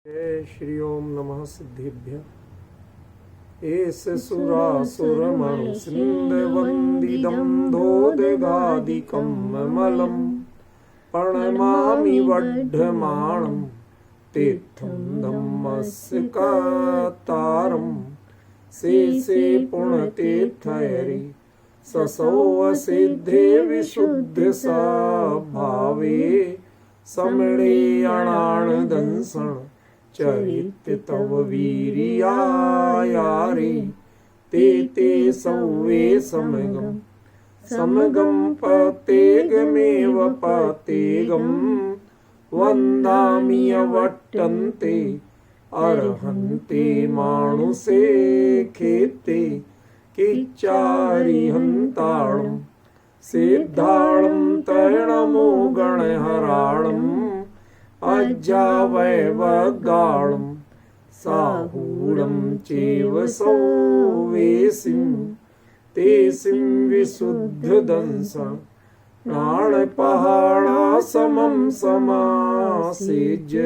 जय श्री ओम नमः सिद्धिभ्य एस सुरासुरमनुसिन्धवन्दिदं दोदगादिकं ममलं प्रणमामि वड्ढमाणं तीर्थं धम्मस्य कातारं शेषे पुण्यतीर्थहरि ससौ सिद्धे विशुद्ध भावे समणे अणाणदंसण चरित तव वीर्यायारे ते सौवे समगम पतेगमेव पतेगम वन्दामि अवट्टन्ते अर्हन्ते मानुषे खेते किच्चारिहन्ताणं सिद्धाणं तरणमो गणहराणम् अज्जावैवगाळं साहूढं चैव सौवेसिं तेसिं विशुद्धदंसं प्राणपहाणासमं समासेज्य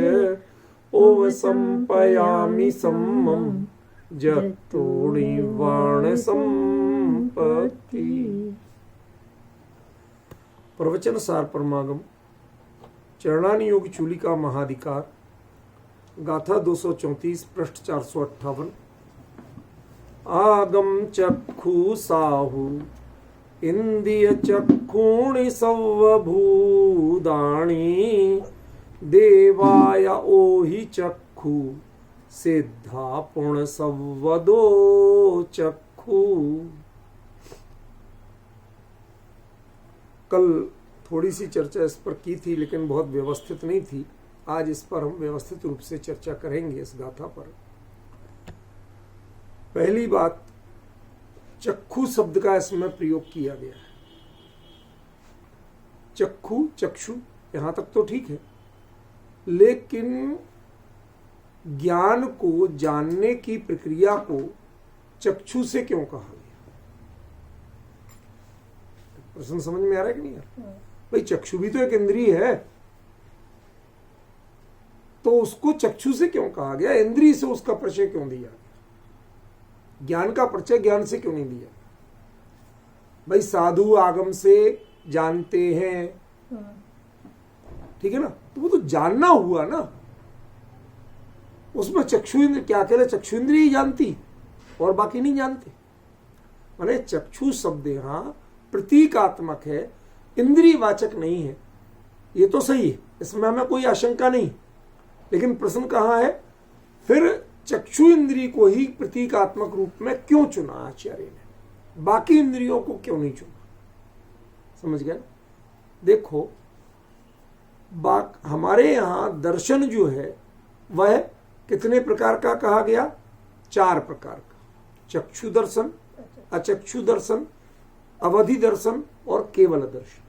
ओवसंपयामि सम्मं जत्तोणिवाणसंपत्ति। प्रवचन सार परमागम चरणानी योग चूलिका महाधिकार गाथा 234 पृष्ठ 458। आगम चक्षु साहु इंद्रिय चक्षुणि सर्वभूतानि देवाय ओहि चक्षु सिद्धा पुण्य सवदो चक्षु। कल थोड़ी सी चर्चा इस पर की थी लेकिन बहुत व्यवस्थित नहीं थी। आज इस पर हम व्यवस्थित रूप से चर्चा करेंगे इस गाथा पर। पहली बात, चक्षु शब्द का इसमें प्रयोग किया गया है। चक्षु चक्षु यहां तक तो ठीक है, लेकिन ज्ञान को जानने की प्रक्रिया को चक्षु से क्यों कहा गया? प्रश्न समझ में आ रहा है कि नहीं आ रहा? भाई चक्षु भी तो एक इंद्रिय है, तो उसको चक्षु से क्यों कहा गया? इंद्रिय से उसका परिचय क्यों दिया गया? ज्ञान का परिचय ज्ञान से क्यों नहीं दिया? भाई साधु आगम से जानते हैं, ठीक है ना, तो वो तो जानना हुआ ना। उसमें चक्षु इंद्र क्या कह रहे? चक्षु इंद्रिय ही जानती और बाकी नहीं जानते। माने चक्षु शब्द यहां प्रतीकात्मक है, इंद्रियवाचक नहीं है। ये तो सही है, इसमें हमें कोई आशंका नहीं। लेकिन प्रश्न कहां है? फिर चक्षु इंद्रिय को ही प्रतीकात्मक रूप में क्यों चुना आचार्य ने? बाकी इंद्रियों को क्यों नहीं चुना? समझ गए? देखो, हमारे यहां दर्शन जो है वह कितने प्रकार का कहा गया? 4 प्रकार का। चक्षु दर्शन, अचक्षु दर्शन, अवधि दर्शन और केवल दर्शन।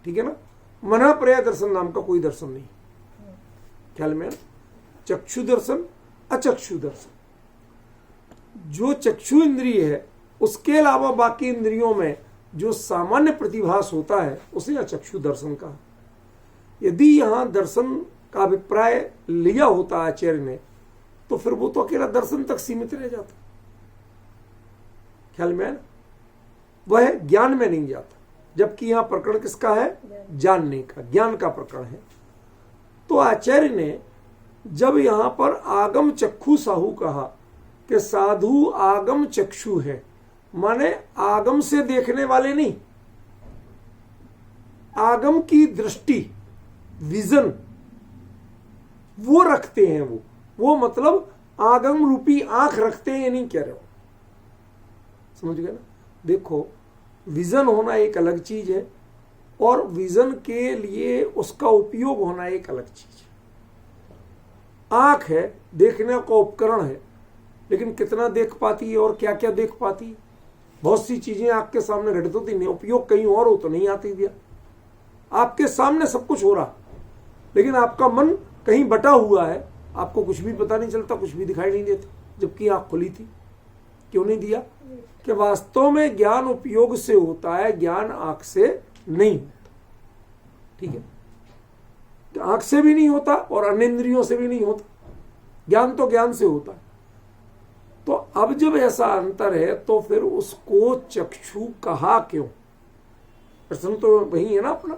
ठीक है ना? मना पर्याय दर्शन नाम का कोई दर्शन नहीं, ख्याल में? चक्षु दर्शन, अचक्षु दर्शन। जो चक्षु इंद्रिय है उसके अलावा बाकी इंद्रियों में जो सामान्य प्रतिभास होता है उसे अचक्षु दर्शन कहा। यदि यहां दर्शन का अभिप्राय लिया होता आचार्य ने तो फिर वो तो अकेला दर्शन तक सीमित रह जाता, ख्याल में? वह ज्ञान में नहीं जाता, जबकि यहां प्रकरण किसका है? जानने का, ज्ञान का प्रकरण है। तो आचार्य ने जब यहां पर आगम चक्षु साहू कहा कि साधु आगम चक्षु है, माने आगम से देखने वाले नहीं, आगम की दृष्टि, विजन वो रखते हैं। वो मतलब आगम रूपी आंख रखते हैं, ये नहीं कह रहे हो। समझ गए ना? देखो, विजन होना एक अलग चीज है और विजन के लिए उसका उपयोग होना एक अलग चीज है। आंख है, देखने का उपकरण है, लेकिन कितना देख पाती है और क्या क्या देख पाती है? बहुत सी चीजें आंख के सामने घटित होती नहीं, उपयोग कहीं और हो तो नहीं आती दिया। आपके सामने सब कुछ हो रहा, लेकिन आपका मन कहीं बटा हुआ है, आपको कुछ भी पता नहीं चलता, कुछ भी दिखाई नहीं देता, जबकि आंख खुली थी। क्यों नहीं दिया? कि वास्तव में ज्ञान उपयोग से होता है, ज्ञान आंख से नहीं होता। ठीक है? आंख से भी नहीं होता और अन्य इंद्रियों से भी नहीं होता। ज्ञान तो ज्ञान से होता है। तो अब जब ऐसा अंतर है तो फिर उसको चक्षु कहा क्यों? प्रश्न तो वही है ना अपना,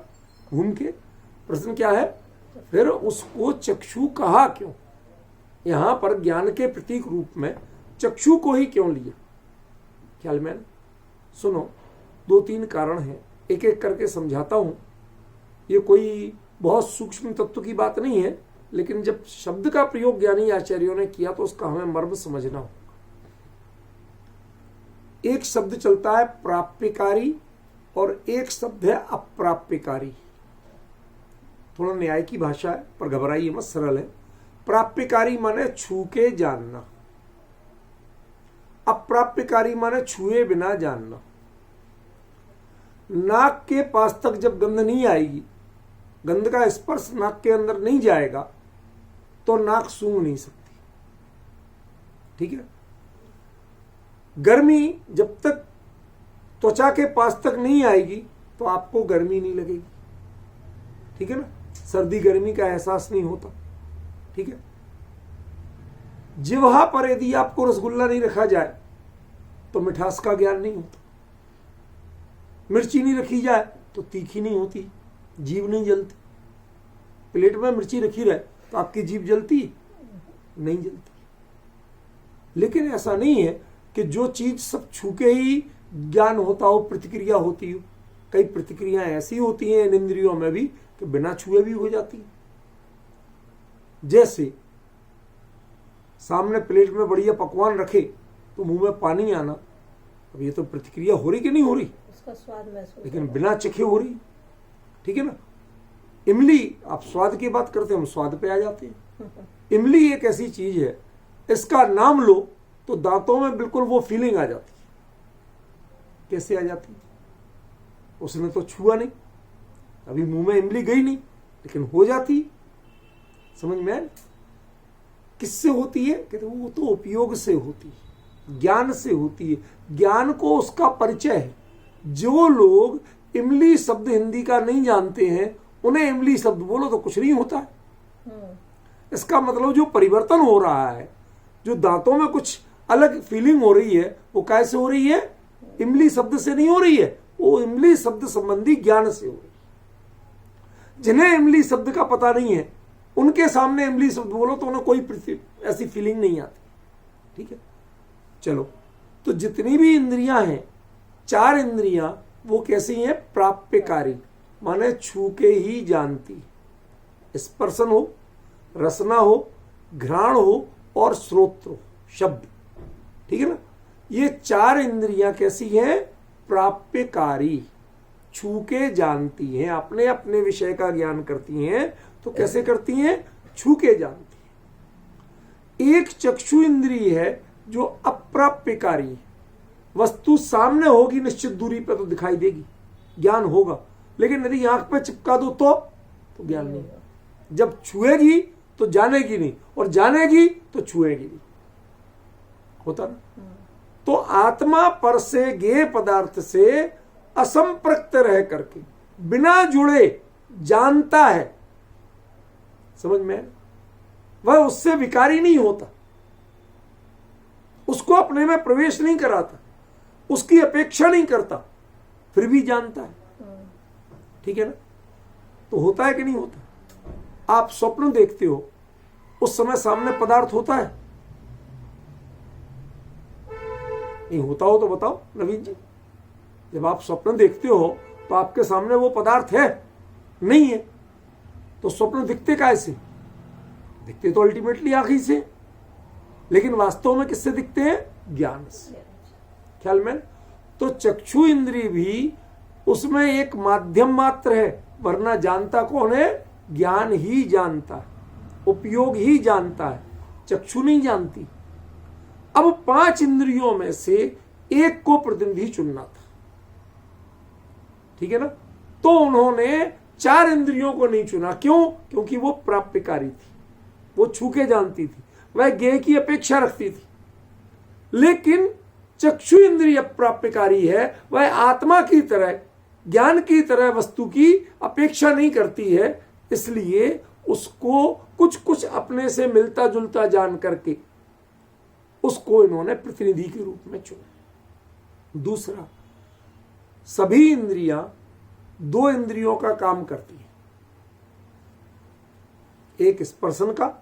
घूम के प्रश्न क्या है, फिर उसको चक्षु कहा क्यों? यहां पर ज्ञान के प्रतीक रूप में चक्षु को ही क्यों लिया? ख्याल में सुनो, 2-3 कारण हैं, एक एक करके समझाता हूं। ये कोई बहुत सूक्ष्म तत्व की बात नहीं है, लेकिन जब शब्द का प्रयोग ज्ञानी आचार्यों ने किया तो उसका हमें मर्म समझना हो। एक शब्द चलता है प्राप्यकारी और एक शब्द है अप्राप्यकारी। थोड़ा न्याय की भाषा है पर घबराइए मत, सरल है। प्राप्यकारी माने छू के जानना, अप्राप्यकारी माने छुए बिना जानना। नाक के पास तक जब गंध नहीं आएगी, गंध का स्पर्श नाक के अंदर नहीं जाएगा, तो नाक सूंघ नहीं सकती। ठीक है। गर्मी जब तक त्वचा के पास तक नहीं आएगी तो आपको गर्मी नहीं लगेगी। ठीक है ना। सर्दी गर्मी का एहसास नहीं होता। ठीक है। जिह्वा पर यदि आपको रसगुल्ला नहीं रखा जाए तो मिठास का ज्ञान नहीं होता। मिर्ची नहीं रखी जाए तो तीखी नहीं होती, जीभ नहीं जलती। प्लेट में मिर्ची रखी रहे तो आपकी जीभ जलती नहीं जलती। लेकिन ऐसा नहीं है कि जो चीज सब छू के ही ज्ञान होता हो, प्रतिक्रिया होती हो। कई प्रतिक्रियाएं ऐसी होती हैं इन इंद्रियों में भी कि बिना छुए भी हो जाती है। जैसे सामने प्लेट में बढ़िया पकवान रखे तो मुंह में पानी आना, अब ये तो प्रतिक्रिया हो रही कि नहीं हो रही, उसका स्वाद महसूस, लेकिन बिना चखे हो रही। ठीक है ना। इमली, आप स्वाद की बात करते हैं, हम स्वाद पे आ जाते हैं। इमली एक ऐसी चीज है, इसका नाम लो तो दांतों में बिल्कुल वो फीलिंग आ जाती है। कैसे आ जाती है? उसने तो छुआ नहीं, अभी मुंह में इमली गई नहीं, लेकिन हो जाती। समझ में आए? किससे होती है? कहते वो तो उपयोग से होती है, ज्ञान से होती है। ज्ञान को उसका परिचय है। जो लोग इमली शब्द हिंदी का नहीं जानते हैं, उन्हें इमली शब्द बोलो तो कुछ नहीं होता है। इसका मतलब जो परिवर्तन हो रहा है, जो दांतों में कुछ अलग फीलिंग हो रही है, वो कैसे हो रही है? इमली शब्द से नहीं हो रही है, वो इमली शब्द संबंधी ज्ञान से हो रही है। जिन्हें इमली शब्द का पता नहीं है, उनके सामने इमली शब्द बोलो तो उन्हें कोई ऐसी फीलिंग नहीं आती। ठीक है। चलो, तो जितनी भी इंद्रियां हैं, 4 इंद्रियां, वो कैसी हैं? प्राप्यकारी, माने छू के ही जानती। स्पर्शन हो, रसना हो, घ्राण हो और श्रोत्र हो, शब्द। ठीक है ना। ये 4 इंद्रियां कैसी हैं? प्राप्यकारी, छू के जानती हैं, अपने अपने विषय का ज्ञान करती हैं। तो कैसे करती हैं? छू के जानती हैं। एक चक्षु इंद्रिय है जो अप्राप्यकारी है। वस्तु सामने होगी, निश्चित दूरी पे तो दिखाई देगी, ज्ञान होगा, लेकिन यदि आंख पे चिपका दो तो ज्ञान नहीं होगा। जब छुएगी तो जानेगी नहीं, और जानेगी तो छुएगी नहीं। होता ना। तो आत्मा पर से ज्ञेय पदार्थ से असंपृक्त रह करके, बिना जुड़े जानता है। समझ में? वह उससे विकारी नहीं होता, उसको अपने में प्रवेश नहीं कराता, उसकी अपेक्षा नहीं करता, फिर भी जानता है। ठीक है ना। तो होता है कि नहीं होता? आप स्वप्न देखते हो, उस समय सामने पदार्थ होता है? नहीं होता हो तो बताओ नवीन जी। जब आप स्वप्न देखते हो तो आपके सामने वो पदार्थ है? नहीं है। तो स्वप्न दिखते कैसे? दिखते तो अल्टीमेटली आंखी से, लेकिन वास्तव में किससे दिखते हैं? ज्ञान से। ख्याल में? तो चक्षु इंद्रिय भी उसमें एक माध्यम मात्र है, वरना जानता कौन है? ज्ञान ही जानता है, उपयोग ही जानता है, चक्षु नहीं जानती। अब 5 इंद्रियों में से एक को प्रतिनिधि चुनना था। ठीक है ना। तो उन्होंने 4 इंद्रियों को नहीं चुना। क्यों? क्योंकि वो प्राप्यकारी थी, वो छू के जानती थी, वह ज्ञेय की अपेक्षा रखती थी। लेकिन चक्षु इंद्रिय प्राप्यकारी है, वह आत्मा की तरह, ज्ञान की तरह वस्तु की अपेक्षा नहीं करती है, इसलिए उसको कुछ कुछ अपने से मिलता जुलता जान करके उसको इन्होंने प्रतिनिधि के रूप में चुना। दूसरा, सभी इंद्रियां दो इंद्रियों का काम करती हैं, एक स्पर्शन का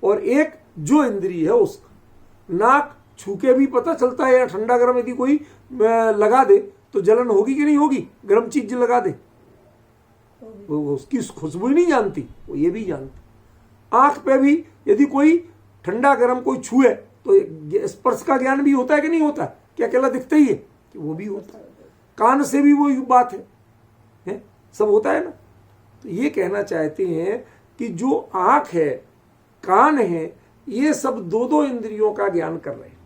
और एक जो इंद्रिय है उसका। नाक छू के भी पता चलता है, या ठंडा गर्म यदि कोई लगा दे तो जलन होगी कि नहीं होगी, गर्म चीज लगा दे वो उसकी खुशबू ही नहीं जानती, वो ये भी जानती। आंख पे भी यदि कोई ठंडा गर्म कोई छुए तो स्पर्श का ज्ञान भी होता है कि नहीं होता, क्या अकेला दिखता ही है कि वो भी होता है। कान से भी वो बात है, सब होता है ना। तो ये कहना चाहते हैं कि जो आंख है, कान है, ये सब दो दो इंद्रियों का ज्ञान कर रहे हैं,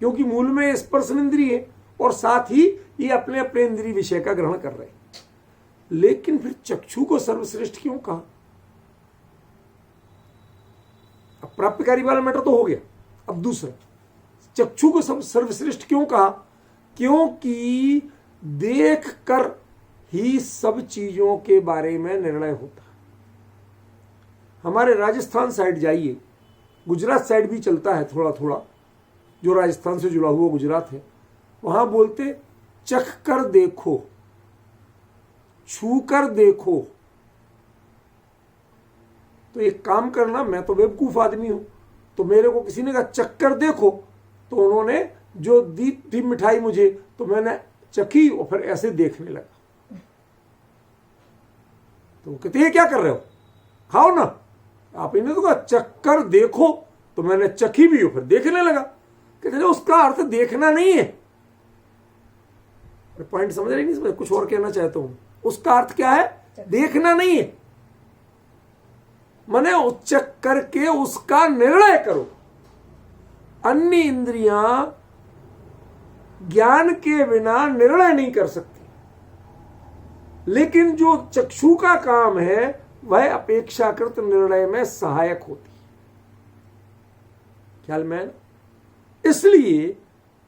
क्योंकि मूल में स्पर्शन इंद्रिय है और साथ ही ये अपने अपने इंद्रिय विषय का ग्रहण कर रहे हैं। लेकिन फिर चक्षु को सर्वश्रेष्ठ क्यों कहा? अब प्राप्यकारी वाला मैटर तो हो गया। अब दूसरा, चक्षु को सर्वश्रेष्ठ क्यों कहा? क्योंकि देख कर ही सब चीजों के बारे में निर्णय होता है। हमारे राजस्थान साइड जाइए, गुजरात साइड भी चलता है थोड़ा थोड़ा, जो राजस्थान से जुड़ा हुआ गुजरात है, वहां बोलते चख कर देखो, छू कर देखो। तो एक काम करना, मैं तो बेवकूफ आदमी हूं, तो मेरे को किसी ने कहा चख कर देखो, तो उन्होंने जो दी थी मिठाई मुझे, तो मैंने चखी और फिर ऐसे देखने लगा। तो कहते हैं क्या कर रहे हो, खाओ ना। आप इन्हें तो कहा चख कर देखो, तो मैंने चखी भी हो फिर देखने लगा। कहते उसका अर्थ देखना नहीं है। पॉइंट समझ रहे नहीं, कुछ और कहना चाहता हूं। उसका अर्थ क्या है? देखना नहीं है, माने उच्चक करके उसका निर्णय करो। अन्य इंद्रियां ज्ञान के बिना निर्णय नहीं कर सकती, लेकिन जो चक्षु का काम है वह अपेक्षाकृत निर्णय में सहायक होती है। ख्याल में? इसलिए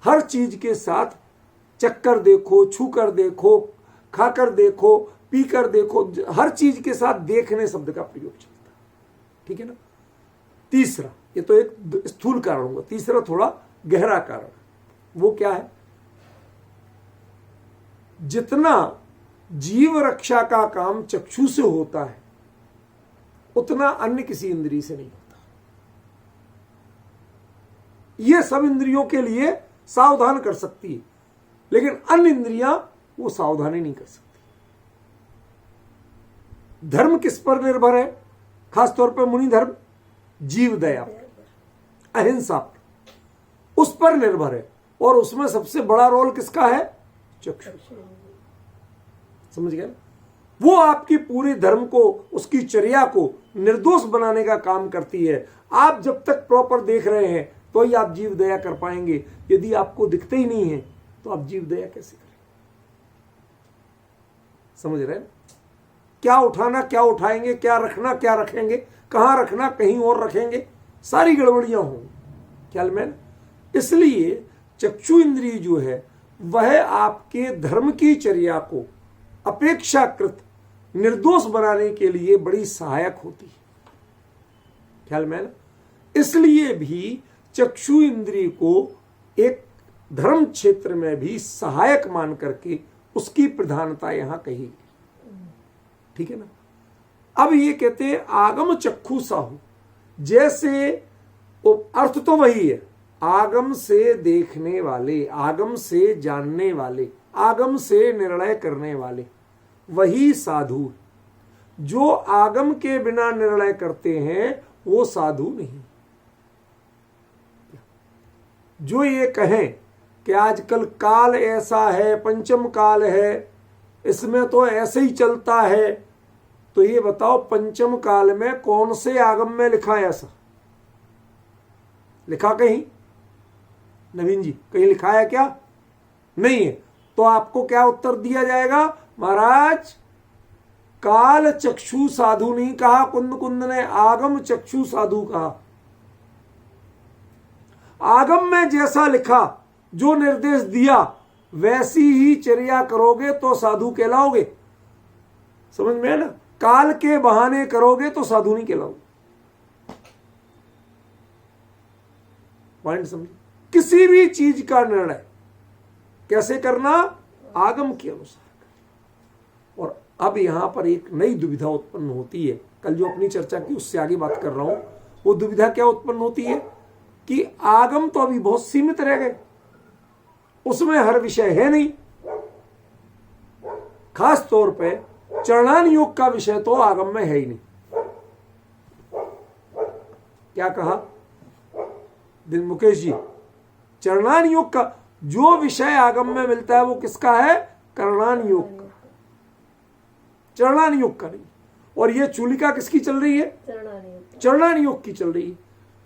हर चीज के साथ चक्कर देखो, छू कर देखो, खाकर देखो, पी कर देखो, हर चीज के साथ देखने शब्द का प्रयोग चलता है। ठीक है ना। तीसरा, ये तो एक स्थूल कारण होगा, तीसरा थोड़ा गहरा कारण, वो क्या है? जितना जीव रक्षा का काम चक्षु से होता है उतना अन्य किसी इंद्रिय से नहीं होता। ये सब इंद्रियों के लिए सावधान कर सकती है, लेकिन अन्य इंद्रियां वो सावधानी नहीं कर सकती। धर्म किस पर निर्भर है? खासतौर पर मुनि धर्म जीव दया पर, अहिंसा पर, उस पर निर्भर है। और उसमें सबसे बड़ा रोल किसका है? चक्षु। समझ गए? वो आपकी पूरी धर्म को, उसकी चर्या को निर्दोष बनाने का काम करती है। आप जब तक प्रॉपर देख रहे हैं तो ही आप जीव दया कर पाएंगे। यदि आपको दिखते ही नहीं है तो आप जीव दया कैसे करें? समझ रहे हैं? क्या उठाना, क्या उठाएंगे, क्या रखना, क्या रखेंगे, कहां रखना, कहीं और रखेंगे, सारी गड़बड़ियां होंगी। ख्याल में? इसलिए चक्षु इंद्रिय जो है वह आपके धर्म की चर्या को अपेक्षाकृत निर्दोष बनाने के लिए बड़ी सहायक होती है। ख्याल में? इसलिए भी चक्षु इंद्रिय को एक धर्म क्षेत्र में भी सहायक मान करके उसकी प्रधानता यहां कही। ठीक है ना। अब ये कहते हैं आगम चक्षु साहु, जैसे अर्थ तो वही है, आगम से देखने वाले, आगम से जानने वाले, आगम से निर्णय करने वाले, वही साधु। जो आगम के बिना निर्णय करते हैं वो साधु नहीं। जो ये कहें कि आजकल काल ऐसा है, पंचम काल है, इसमें तो ऐसे ही चलता है, तो ये बताओ पंचम काल में कौन से आगम में लिखा है ऐसा? लिखा कहीं? नवीन जी, कहीं लिखा है क्या? नहीं है। तो आपको क्या उत्तर दिया जाएगा? महाराज, काल चक्षु साधु नहीं कहा कुंद कुंद ने, आगम चक्षु साधु कहा। आगम में जैसा लिखा, जो निर्देश दिया, वैसी ही चर्या करोगे तो साधु कहलाओगे। समझ में है ना? काल के बहाने करोगे तो साधु नहीं कहलाओगे। पॉइंट समझे? किसी भी चीज का निर्णय कैसे करना? आगम के अनुसार। और अब यहां पर एक नई दुविधा उत्पन्न होती है। कल जो अपनी चर्चा की उससे आगे बात कर रहा हूं। वो दुविधा क्या उत्पन्न होती है कि आगम तो अभी बहुत सीमित रह गए, उसमें हर विषय है नहीं। खास तौर पे चरणान योग का विषय तो आगम में है ही नहीं। क्या कहा दिन मुकेश जी? चरणान योग का जो विषय आगम में मिलता है वो किसका है? करणान योग का, चरणान योग का नहीं। और ये चूलिका किसकी चल रही है? चरणान योग की चल रही है।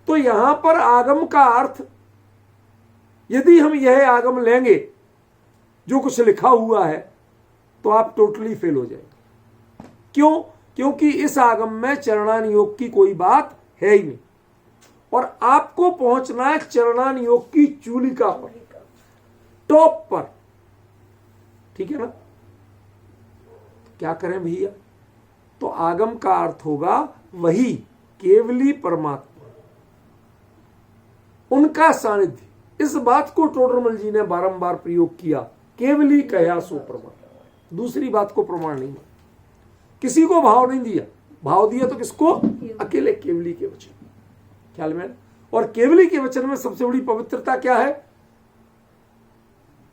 तो यहां पर आगम का अर्थ, यदि हम यह आगम लेंगे जो कुछ लिखा हुआ है, तो आप टोटली फेल हो जाएंगे। क्यों? क्योंकि इस आगम में चरणान योग की कोई बात है ही नहीं। और आपको पहुंचना है चरणान योग की चूलिका पर, टॉप पर। ठीक है ना? क्या करें भैया? तो आगम का अर्थ होगा वही केवली परमात्मा, उनका सानिध्य। इस बात को टोडरमल जी ने बारंबार प्रयोग किया, केवली कया सो प्रमाण। दूसरी बात को प्रमाण नहीं, किसी को भाव नहीं दिया। भाव दिया तो किसको? अकेले केवली के वचन। ख्याल में? और केवली के वचन में सबसे बड़ी पवित्रता क्या है?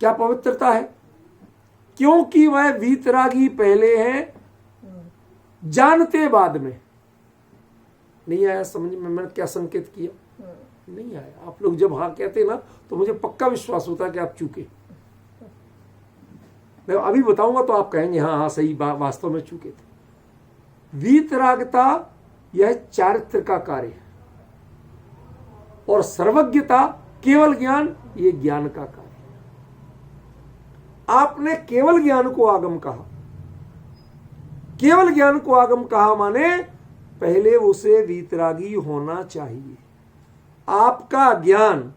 क्या पवित्रता है? क्योंकि वह वीतरागी पहले हैं, जानते बाद में। नहीं आया समझ में मैंने क्या संकेत किया? नहीं आया। आप लोग जब हाँ कहते ना तो मुझे पक्का विश्वास होता है कि आप चूके। मैं अभी बताऊंगा तो आप कहेंगे हाँ हाँ सही, वास्तव में चूके थे। वीतरागता यह चारित्र का कार्य है, और सर्वज्ञता केवल ज्ञान ये ज्ञान का कार्य है। आपने केवल ज्ञान को आगम कहा। केवल ज्ञान को आगम कहा माने पहले उसे वीतरागी होना चाहिए। आपका ज्ञान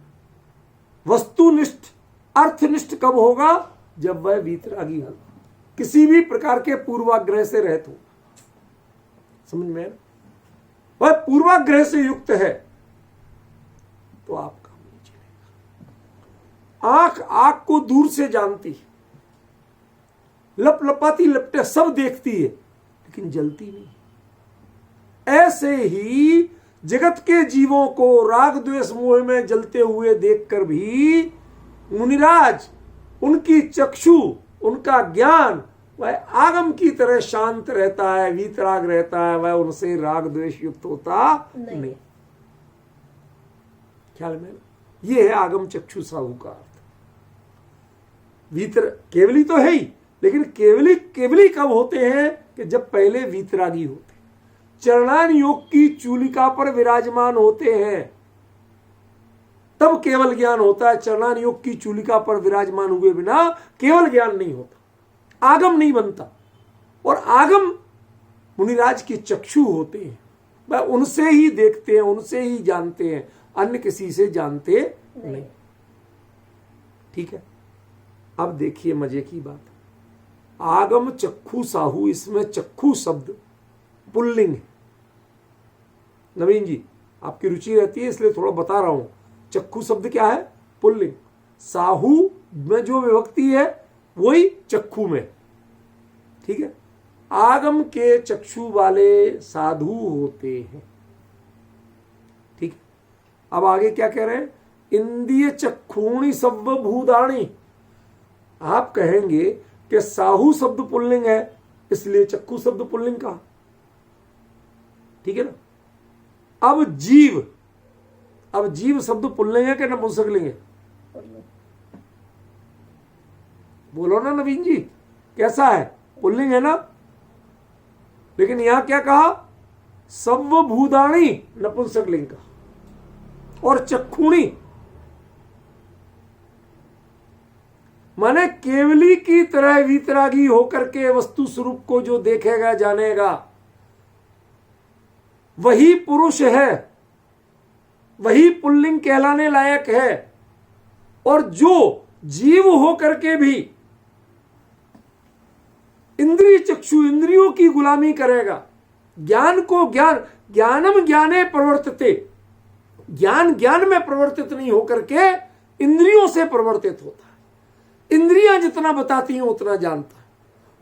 वस्तुनिष्ठ अर्थनिष्ठ कब होगा? जब वह वीतरागी हो, किसी भी प्रकार के पूर्वाग्रह से रहित हो। समझ में? वह पूर्वाग्रह से युक्त है तो आप काम नहीं चलेगा। आंख आंख को दूर से जानती है, लप लपाती लपटे सब देखती है, लेकिन जलती नहीं। ऐसे ही जगत के जीवों को राग द्वेष मोह में जलते हुए देखकर भी मुनिराज, उनकी चक्षु, उनका ज्ञान वह आगम की तरह शांत रहता है, वीतराग रहता है। वह उनसे राग द्वेष युक्त होता नहीं। ख्याल में? यह है आगम चक्षु साहू का अर्थ। वीतर केवली तो है ही, लेकिन केवली केवली कब होते हैं? कि जब पहले वीतरागी होते, चरणान योग की चूलिका पर विराजमान होते हैं, तब केवल ज्ञान होता है। चरणान योग की चूलिका पर विराजमान हुए बिना केवल ज्ञान नहीं होता, आगम नहीं बनता। और आगम मुनिराज के चक्षु होते हैं, वह उनसे ही देखते हैं, उनसे ही जानते हैं, अन्य किसी से जानते नहीं। ठीक है? अब देखिए मजे की बात, आगम चक्षु साहू, इसमें चक्षु शब्द पुल्लिंग है। नवीन जी आपकी रुचि रहती है इसलिए थोड़ा बता रहा हूं। चक्षु शब्द क्या है? पुल्लिंग। साहू में जो विभक्ति है वही चक्षु में। ठीक है? आगम के चक्षु वाले साधु होते हैं। ठीक है? अब आगे क्या कह रहे हैं? इंद्रिय चक्षुणी सव्व भूतानि। आप कहेंगे कि साहू शब्द पुल्लिंग है इसलिए चक्षु शब्द पुल्लिंग कहा। ठीक है ना? अब जीव शब्द पुल्लिंग है कि नपुंसकलिंग है? बोलो ना नवीन जी, कैसा है? पुल्लिंग है ना? लेकिन यहां क्या कहा? सव्व भूतानि नपुंसकलिंग का, और चक्षुणी माने केवली की तरह वीतरागी होकर के वस्तु स्वरूप को जो देखेगा जानेगा वही पुरुष है, वही पुल्लिंग कहलाने लायक है। और जो जीव होकर के भी इंद्रिय चक्षु इंद्रियों की गुलामी करेगा, ज्ञान को ज्ञानम ज्ञाने प्रवर्तते, ज्ञान ज्ञान में प्रवर्तित नहीं होकर के इंद्रियों से प्रवर्तित होता है। इंद्रियां जितना बताती हैं उतना जानता है,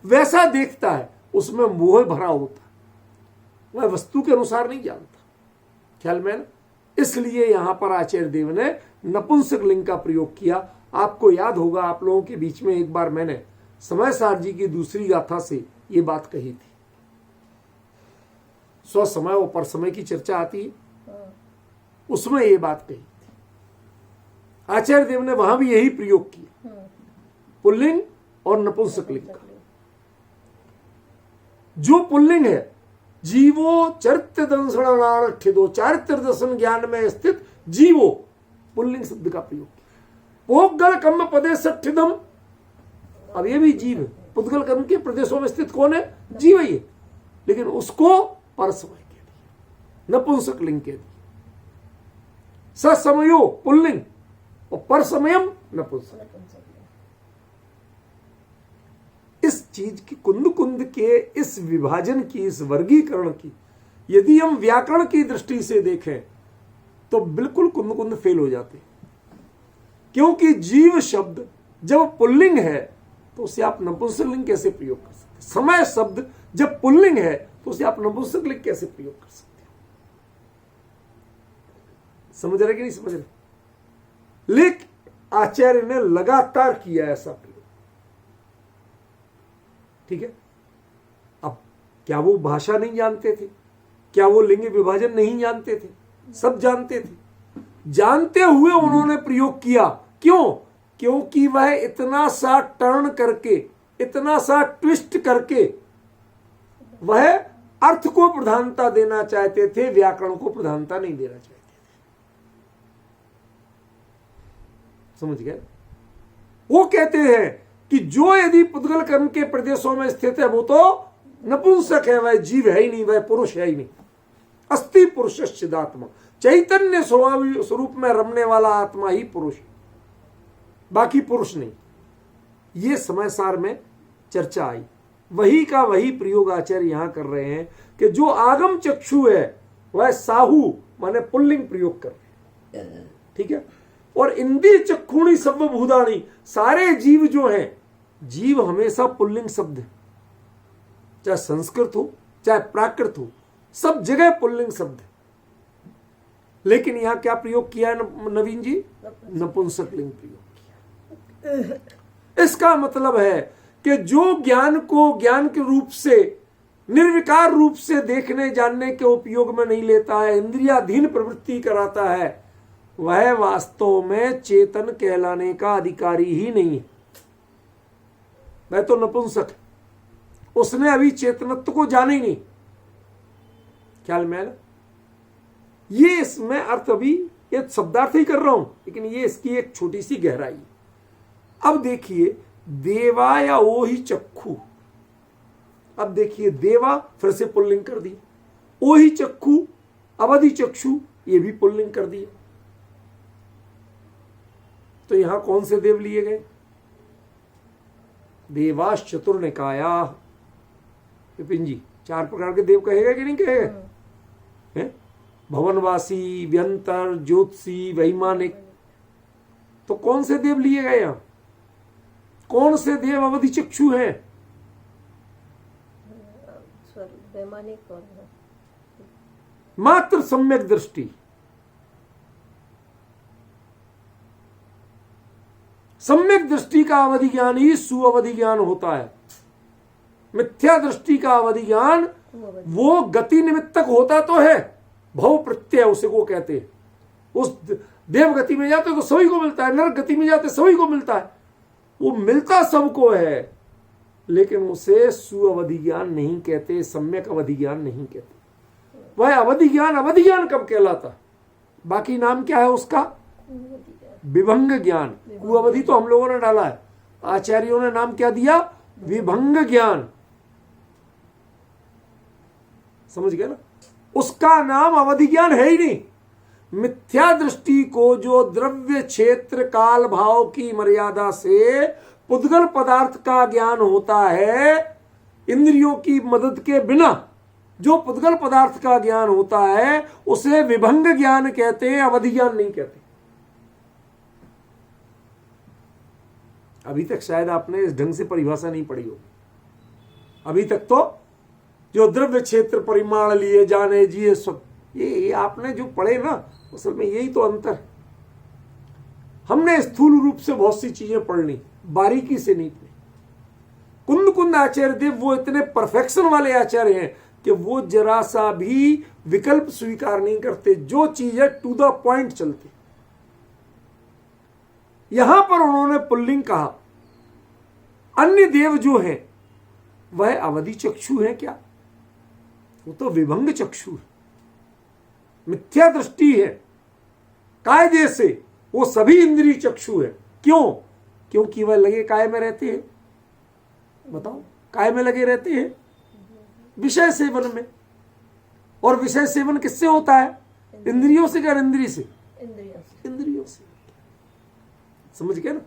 वैसा देखता है, उसमें मोह भरा होता है, वह वस्तु के अनुसार नहीं जानता। ख्याल में ना? इसलिए यहां पर आचार्य देव ने नपुंसक लिंग का प्रयोग किया। आपको याद होगा, आप लोगों के बीच में एक बार मैंने समय सार जी की दूसरी गाथा से ये बात कही थी। स्व समय और पर समय की चर्चा आती है, उसमें ये बात कही थी। आचार्य देव ने वहां भी यही प्रयोग किया, पुल्लिंग और नपुंसक लिंग का। जो पुल्लिंग है, जीवो चरित्र दर्शनार्थिदो, चारित्र दर्शन ज्ञान में स्थित जीवो, पुल्लिंग शब्द का प्रयोग किया। पोगल कम पदे सठिदम, अब ये भी जीव है, पुद्गल कर्म के प्रदेशों में स्थित कौन है? जीव ही है, लेकिन उसको परसमय कह दिया, नपुंसक लिंग कह दिया। ससमयो पुल्लिंग और परसमयम नपुंसक। इस चीज की कुंद कुंद के इस विभाजन की, इस वर्गीकरण की यदि हम व्याकरण की दृष्टि से देखें तो बिल्कुल कुंद कुंद फेल हो जाते हैं। क्योंकि जीव शब्द जब पुल्लिंग है तो उसे आप नपुंसक लिंग कैसे प्रयोग कर सकते? समय शब्द जब पुल्लिंग है तो उसे आप नपुंसक लिंग कैसे प्रयोग कर सकते? समझ रहे कि नहीं समझ रहे? लेकिन आचार्य ने लगातार किया ऐसा प्रयोग। ठीक है, अब क्या वो भाषा नहीं जानते थे? क्या वो लिंग विभाजन नहीं जानते थे? सब जानते थे। जानते हुए उन्होंने प्रयोग किया। क्यों? क्योंकि वह इतना सा टर्न करके, इतना सा ट्विस्ट करके वह अर्थ को प्रधानता देना चाहते थे, व्याकरण को प्रधानता नहीं देना चाहते थे। समझ गए? वो कहते हैं कि जो यदि पुद्गल कर्म के प्रदेशों में स्थित है वो तो नपुंसक है, वह जीव है ही नहीं, वह पुरुष है ही नहीं। अस्ति पुरुष चिदात्मा, चैतन्य स्वरूप में रमने वाला आत्मा ही पुरुष, बाकी पुरुष नहीं। ये समय सार में चर्चा आई, वही का वही प्रयोग आचार्य यहां कर रहे हैं कि जो आगम चक्षु है वह साहू माने पुल्लिंग प्रयोग कर रहे हैं। ठीक है, और इंद्रिय चक्षुणी सर्वभूतानि, सारे जीव जो हैं, जीव हमेशा पुल्लिंग शब्द है, चाहे संस्कृत हो चाहे प्राकृत हो, सब जगह पुल्लिंग शब्द है। लेकिन यहां क्या प्रयोग किया है नवीन जी? नपुंसक लिंग प्रयोग किया। इसका मतलब है कि जो ज्ञान को ज्ञान के रूप से, निर्विकार रूप से देखने जानने के उपयोग में नहीं लेता है, इंद्रियाधीन प्रवृत्ति कराता है, वह वास्तव में चेतन कहलाने का अधिकारी ही नहीं है। वह तो नपुंसक है, उसने अभी चेतनत्व को जाना ही नहीं। ख्याल में ना? ये इसमें अर्थ अभी ये शब्दार्थ ही कर रहा हूं, लेकिन ये इसकी एक छोटी सी गहराई। अब देखिए, देवा या ओ ही चक्षु, अब देखिए देवा फिर से पुल्लिंग कर दिया, ओ ही चक्षु, अवधि चक्षु, ये भी पुल्लिंग कर दिया। तो यहां कौन से देव लिए गए? देवाश चतुर्निकाया। विपिन जी, 4 प्रकार के देव कहेगा कि नहीं कहेगा? भवनवासी, व्यंतर, ज्योतिषी, वैमानिक। तो कौन से देव लिए गए यहां? कौन से देव अवधि चक्षु हैं? मात्र सम्यक दृष्टि, सम्यक दृष्टि का अवधि ज्ञान ही सुअवधि ज्ञान होता है। मिथ्या दृष्टि का अवधि ज्ञान वो गति निमित्तक होता तो है, भव प्रत्यय उसे को कहते हैं। उस देव गति में जाते तो सभी को मिलता है, नरक गति में जाते सभी को मिलता है, वो मिलता सबको है, लेकिन उसे सुअवधि ज्ञान नहीं कहते, सम्यक अवधि ज्ञान नहीं कहते। वह अवधि ज्ञान कब कहलाता? बाकी नाम क्या है उसका? विभंग ज्ञान। कुअवधि तो हम लोगों ने डाला है, आचार्यों ने नाम क्या दिया? विभंग ज्ञान। समझ गए ना? उसका नाम अवधि ज्ञान है ही नहीं। मिथ्या दृष्टि को जो द्रव्य क्षेत्र काल भाव की मर्यादा से पुद्गल पदार्थ का ज्ञान होता है, इंद्रियों की मदद के बिना जो पुद्गल पदार्थ का ज्ञान होता है उसे विभंग ज्ञान कहते हैं, अवधि ज्ञान नहीं कहते। अभी तक शायद आपने इस ढंग से परिभाषा नहीं पढ़ी होगी। अभी तक तो जो द्रव्य क्षेत्र परिमाण लिए जाने जिए सब ये आपने जो पढ़े ना, असल में यही तो अंतर है। हमने स्थूल रूप से बहुत सी चीजें पढ़ ली, बारीकी से नहीं पढ़ी। कुंद कुंद आचार्य देव वो इतने परफेक्शन वाले आचार्य हैं कि वो जरा सा भी विकल्प स्वीकार नहीं करते, जो चीज है टू द पॉइंट चलते। यहां पर उन्होंने पुल्लिंग कहा। अन्य देव जो हैं वह अवधि चक्षु है क्या? वो तो विभंग चक्षु है, मिथ्या दृष्टि है, कायदे से वो सभी इंद्रिय चक्षु है। क्यों? क्योंकि वह लगे काय में रहते हैं। बताओ, काय में लगे रहते हैं विषय सेवन में। और विषय सेवन किससे होता है? इंद्रियों से क्या इंद्रिय से? इंद्रियों से। समझ गए ना?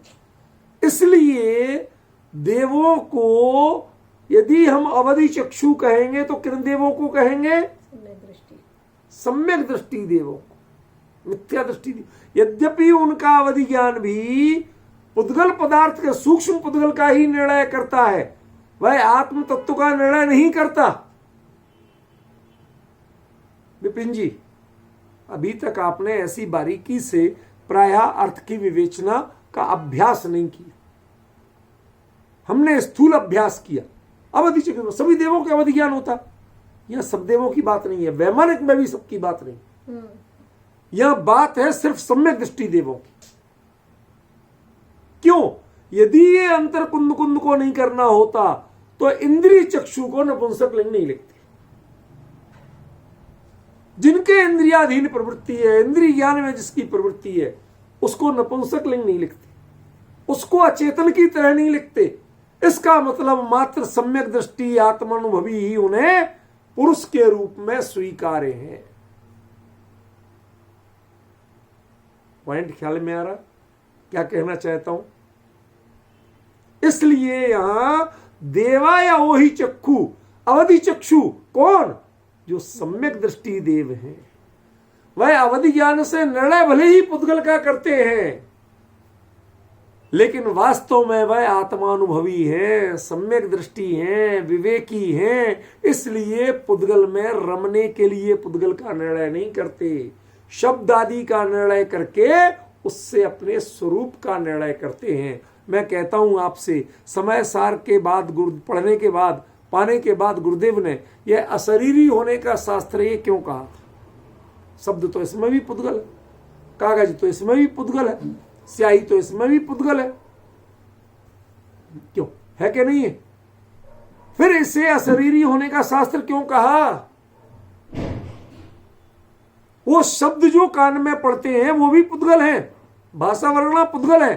इसलिए देवों को यदि हम अवधि चक्षु कहेंगे तो किन देवों को कहेंगे? सम्यक दृष्टि देवों को, मिथ्या दृष्टि। यद्यपि उनका अवधि ज्ञान भी पुद्गल पदार्थ के सूक्ष्म पुद्गल का ही निर्णय करता है, वह आत्म तत्व का निर्णय नहीं करता। विपिन जी, अभी तक आपने ऐसी बारीकी से प्रायः अर्थ की विवेचना का अभ्यास नहीं किया। हमने स्थूल अभ्यास किया। अवधि चक्र सभी देवों का अवधि ज्ञान होता, यह सब देवों की बात नहीं है, वैमानिक में भी सबकी बात नहीं। यह बात है सिर्फ सम्यक दृष्टि देवों की। क्यों? यदि ये अंतर कुंद कुंद को नहीं करना होता तो इंद्रिय चक्षु को नपुंसक लिंग नहीं लिखते। जिनके इंद्रियाधीन प्रवृत्ति है, इंद्रिय ज्ञान में जिसकी प्रवृत्ति है, उसको नपुंसक लिंग नहीं लिखते, उसको अचेतन की तरह नहीं लिखते। इसका मतलब मात्र सम्यक दृष्टि आत्मानुभवी ही उन्हें पुरुष के रूप में स्वीकार्य है। पॉइंट ख्याल में आ रहा क्या कहना चाहता हूं? इसलिए यहां देवा या वही चक्षु, अवधि चक्षु कौन? जो सम्यक दृष्टि देव हैं। वह अवधि ज्ञान से निर्णय भले ही पुद्गल का करते हैं, लेकिन वास्तव में वह आत्मानुभवी हैं, सम्यक दृष्टि हैं, विवेकी हैं। इसलिए पुद्गल में रमने के लिए पुद्गल का निर्णय नहीं करते, शब्द आदि का निर्णय करके उससे अपने स्वरूप का निर्णय करते हैं। मैं कहता हूं आपसे, समय सार के बाद पढ़ने के बाद पाने के बाद गुरुदेव ने यह अशरीरी होने का शास्त्र ये क्यों कहा? शब्द तो इसमें भी पुद्गल है, कागज तो इसमें भी पुद्गल है, स्याही तो इसमें भी पुद्गल है। क्यों है कि नहीं है? फिर इसे अशरीरी होने का शास्त्र क्यों कहा? वो शब्द जो कान में पढ़ते हैं वो भी पुद्गल है, भाषा वर्णना पुद्गल है।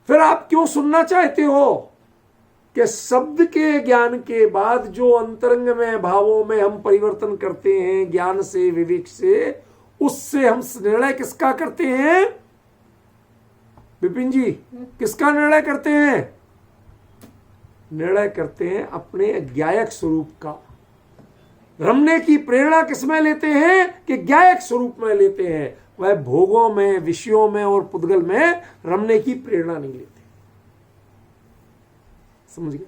फिर आप क्यों सुनना चाहते हो कि शब्द के ज्ञान के बाद जो अंतरंग में भावों में हम परिवर्तन करते हैं ज्ञान से, विवेक से, उससे हम निर्णय किसका करते हैं? विपिन जी, किसका निर्णय करते हैं? निर्णय करते हैं अपने ज्ञायक स्वरूप का। रमने की प्रेरणा किसमें लेते हैं? कि ज्ञायक स्वरूप में लेते हैं। वह भोगों में, विषयों में और पुद्गल में रमने की प्रेरणा नहीं लेते। समझ गए?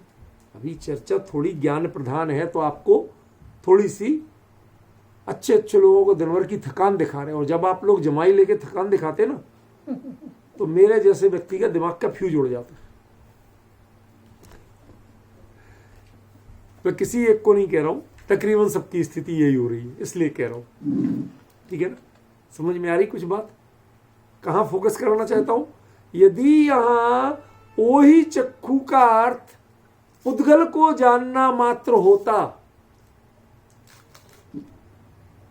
अभी चर्चा थोड़ी ज्ञान प्रधान है तो आपको थोड़ी सी अच्छे अच्छे लोगों को दिन भर की थकान दिखा रहे हैं, और जब आप लोग जमाई लेके थकान दिखाते ना तो मेरे जैसे व्यक्ति का दिमाग का फ्यूज उड़ जाता है। मैं किसी एक को नहीं कह रहा हूं, तकरीबन सबकी स्थिति यही हो रही है, इसलिए कह रहा हूं। ठीक है ना? समझ में आ रही कुछ बात? कहां फोकस करना चाहता हूं? यदि यहां ओही चक्षु का अर्थ पुद्गल को जानना मात्र होता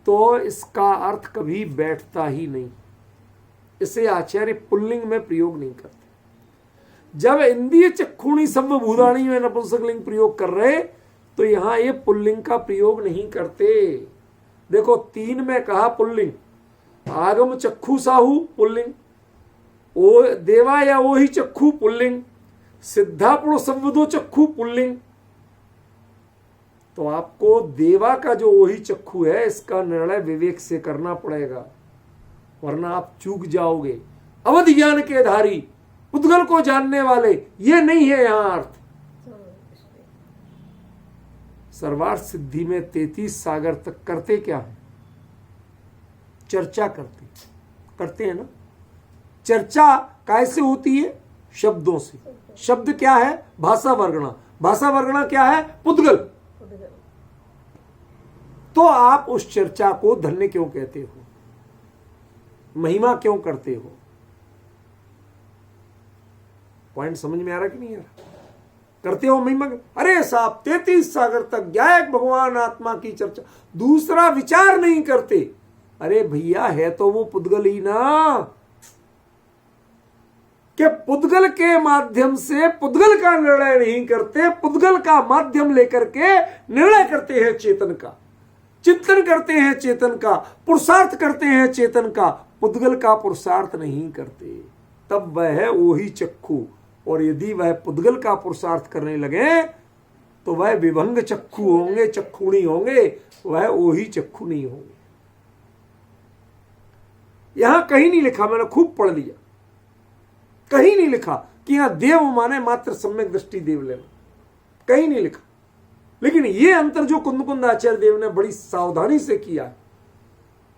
तो इसका अर्थ कभी बैठता ही नहीं। इसे आचार्य पुल्लिंग में प्रयोग नहीं करते। जब इंद्रिय चक्षुणी सब भूताणी में नपुंसकलिंग प्रयोग कर रहे तो यहां ये पुल्लिंग का प्रयोग नहीं करते। देखो 3 में कहा पुल्लिंग, आगम चक्षु साहू पुल्लिंग, ओ देवा या वही चक्षु पुल्लिंग, सिद्धापुर संवदो चक्षु पुल्लिंग, तो आपको देवा का जो वही चक्षु है, इसका निर्णय विवेक से करना पड़ेगा, वरना आप चूक जाओगे। अवधि ज्ञान के धारी, पुद्गल को जानने वाले, ये नहीं है यहां अर्थ। सर्वार्थ सिद्धि में 33 सागर तक करते क्या है? चर्चा करते हैं ना। चर्चा कैसे होती है? शब्दों से। शब्द क्या है? भाषा वर्गणा। भाषा वर्गणा क्या है? पुद्गल। तो आप उस चर्चा को धन्य क्यों कहते हो? महिमा क्यों करते हो? पॉइंट समझ में आ रहा कि नहीं आ रहा? करते हो महिमा। अरे साहब 33 सागर तक ज्ञायक भगवान आत्मा की चर्चा, दूसरा विचार नहीं करते। अरे भैया है तो वो पुद्गल ही ना, कि पुद्गल के माध्यम से पुद्गल का निर्णय नहीं करते, पुद्गल का माध्यम लेकर के निर्णय करते हैं चेतन का, चिंतन करते हैं चेतन का, पुरुषार्थ करते हैं चेतन का, पुद्गल का पुरुषार्थ नहीं करते। तब वह है वही चक्षु। और यदि वह पुद्गल का पुरुषार्थ करने लगे तो वह विभंग चक्षु होंगे, चक्षुणी होंगे, वह वही चक्षु नहीं होंगे। यहां कहीं नहीं लिखा, मैंने खूब पढ़ लिया, कहीं नहीं लिखा कि यहां देव माने मात्र सम्यक दृष्टि देव लेना, कहीं नहीं लिखा। लेकिन यह अंतर जो कुंद आचार्य देव ने बड़ी सावधानी से किया,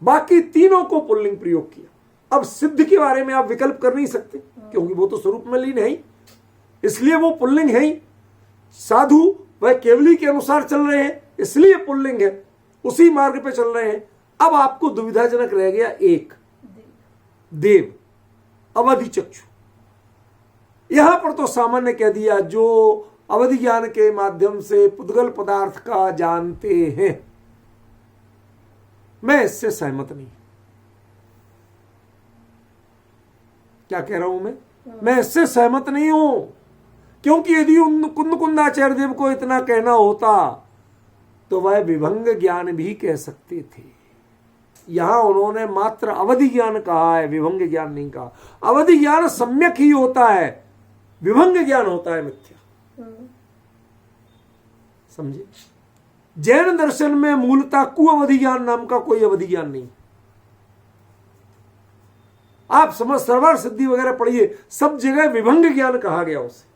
बाकी तीनों को पुल्लिंग प्रयोग किया। अब सिद्ध के बारे में आप विकल्प कर नहीं सकते, क्योंकि वो तो स्वरूप में लीन है ही, इसलिए वो पुल्लिंग है ही। साधु वह केवली के अनुसार चल रहे हैं, इसलिए पुल्लिंग है, उसी मार्ग पे चल रहे हैं। अब आपको दुविधाजनक रह गया एक, देव, अवधि चक्षु। यहां पर तो सामान्य कह दिया, जो अवधि ज्ञान के माध्यम से पुद्गल पदार्थ का जानते हैं। मैं इससे सहमत नहीं। क्या कह रहा हूं मैं इससे सहमत नहीं हूं, क्योंकि यदि कुंदाचार्य देव को इतना कहना होता तो वह विभंग ज्ञान भी कह सकते थे। यहां उन्होंने मात्र अवधि ज्ञान कहा है, विभंग ज्ञान नहीं कहा। अवधि ज्ञान सम्यक ही होता है, विभंग ज्ञान होता है मिथ्या। समझे? जैन दर्शन में मूलतः कुअवधि ज्ञान नाम का कोई अवधि ज्ञान नहीं। आप समझ सर्वार्थ सिद्धि वगैरह पढ़िए, सब जगह विभंग ज्ञान कहा गया, उसे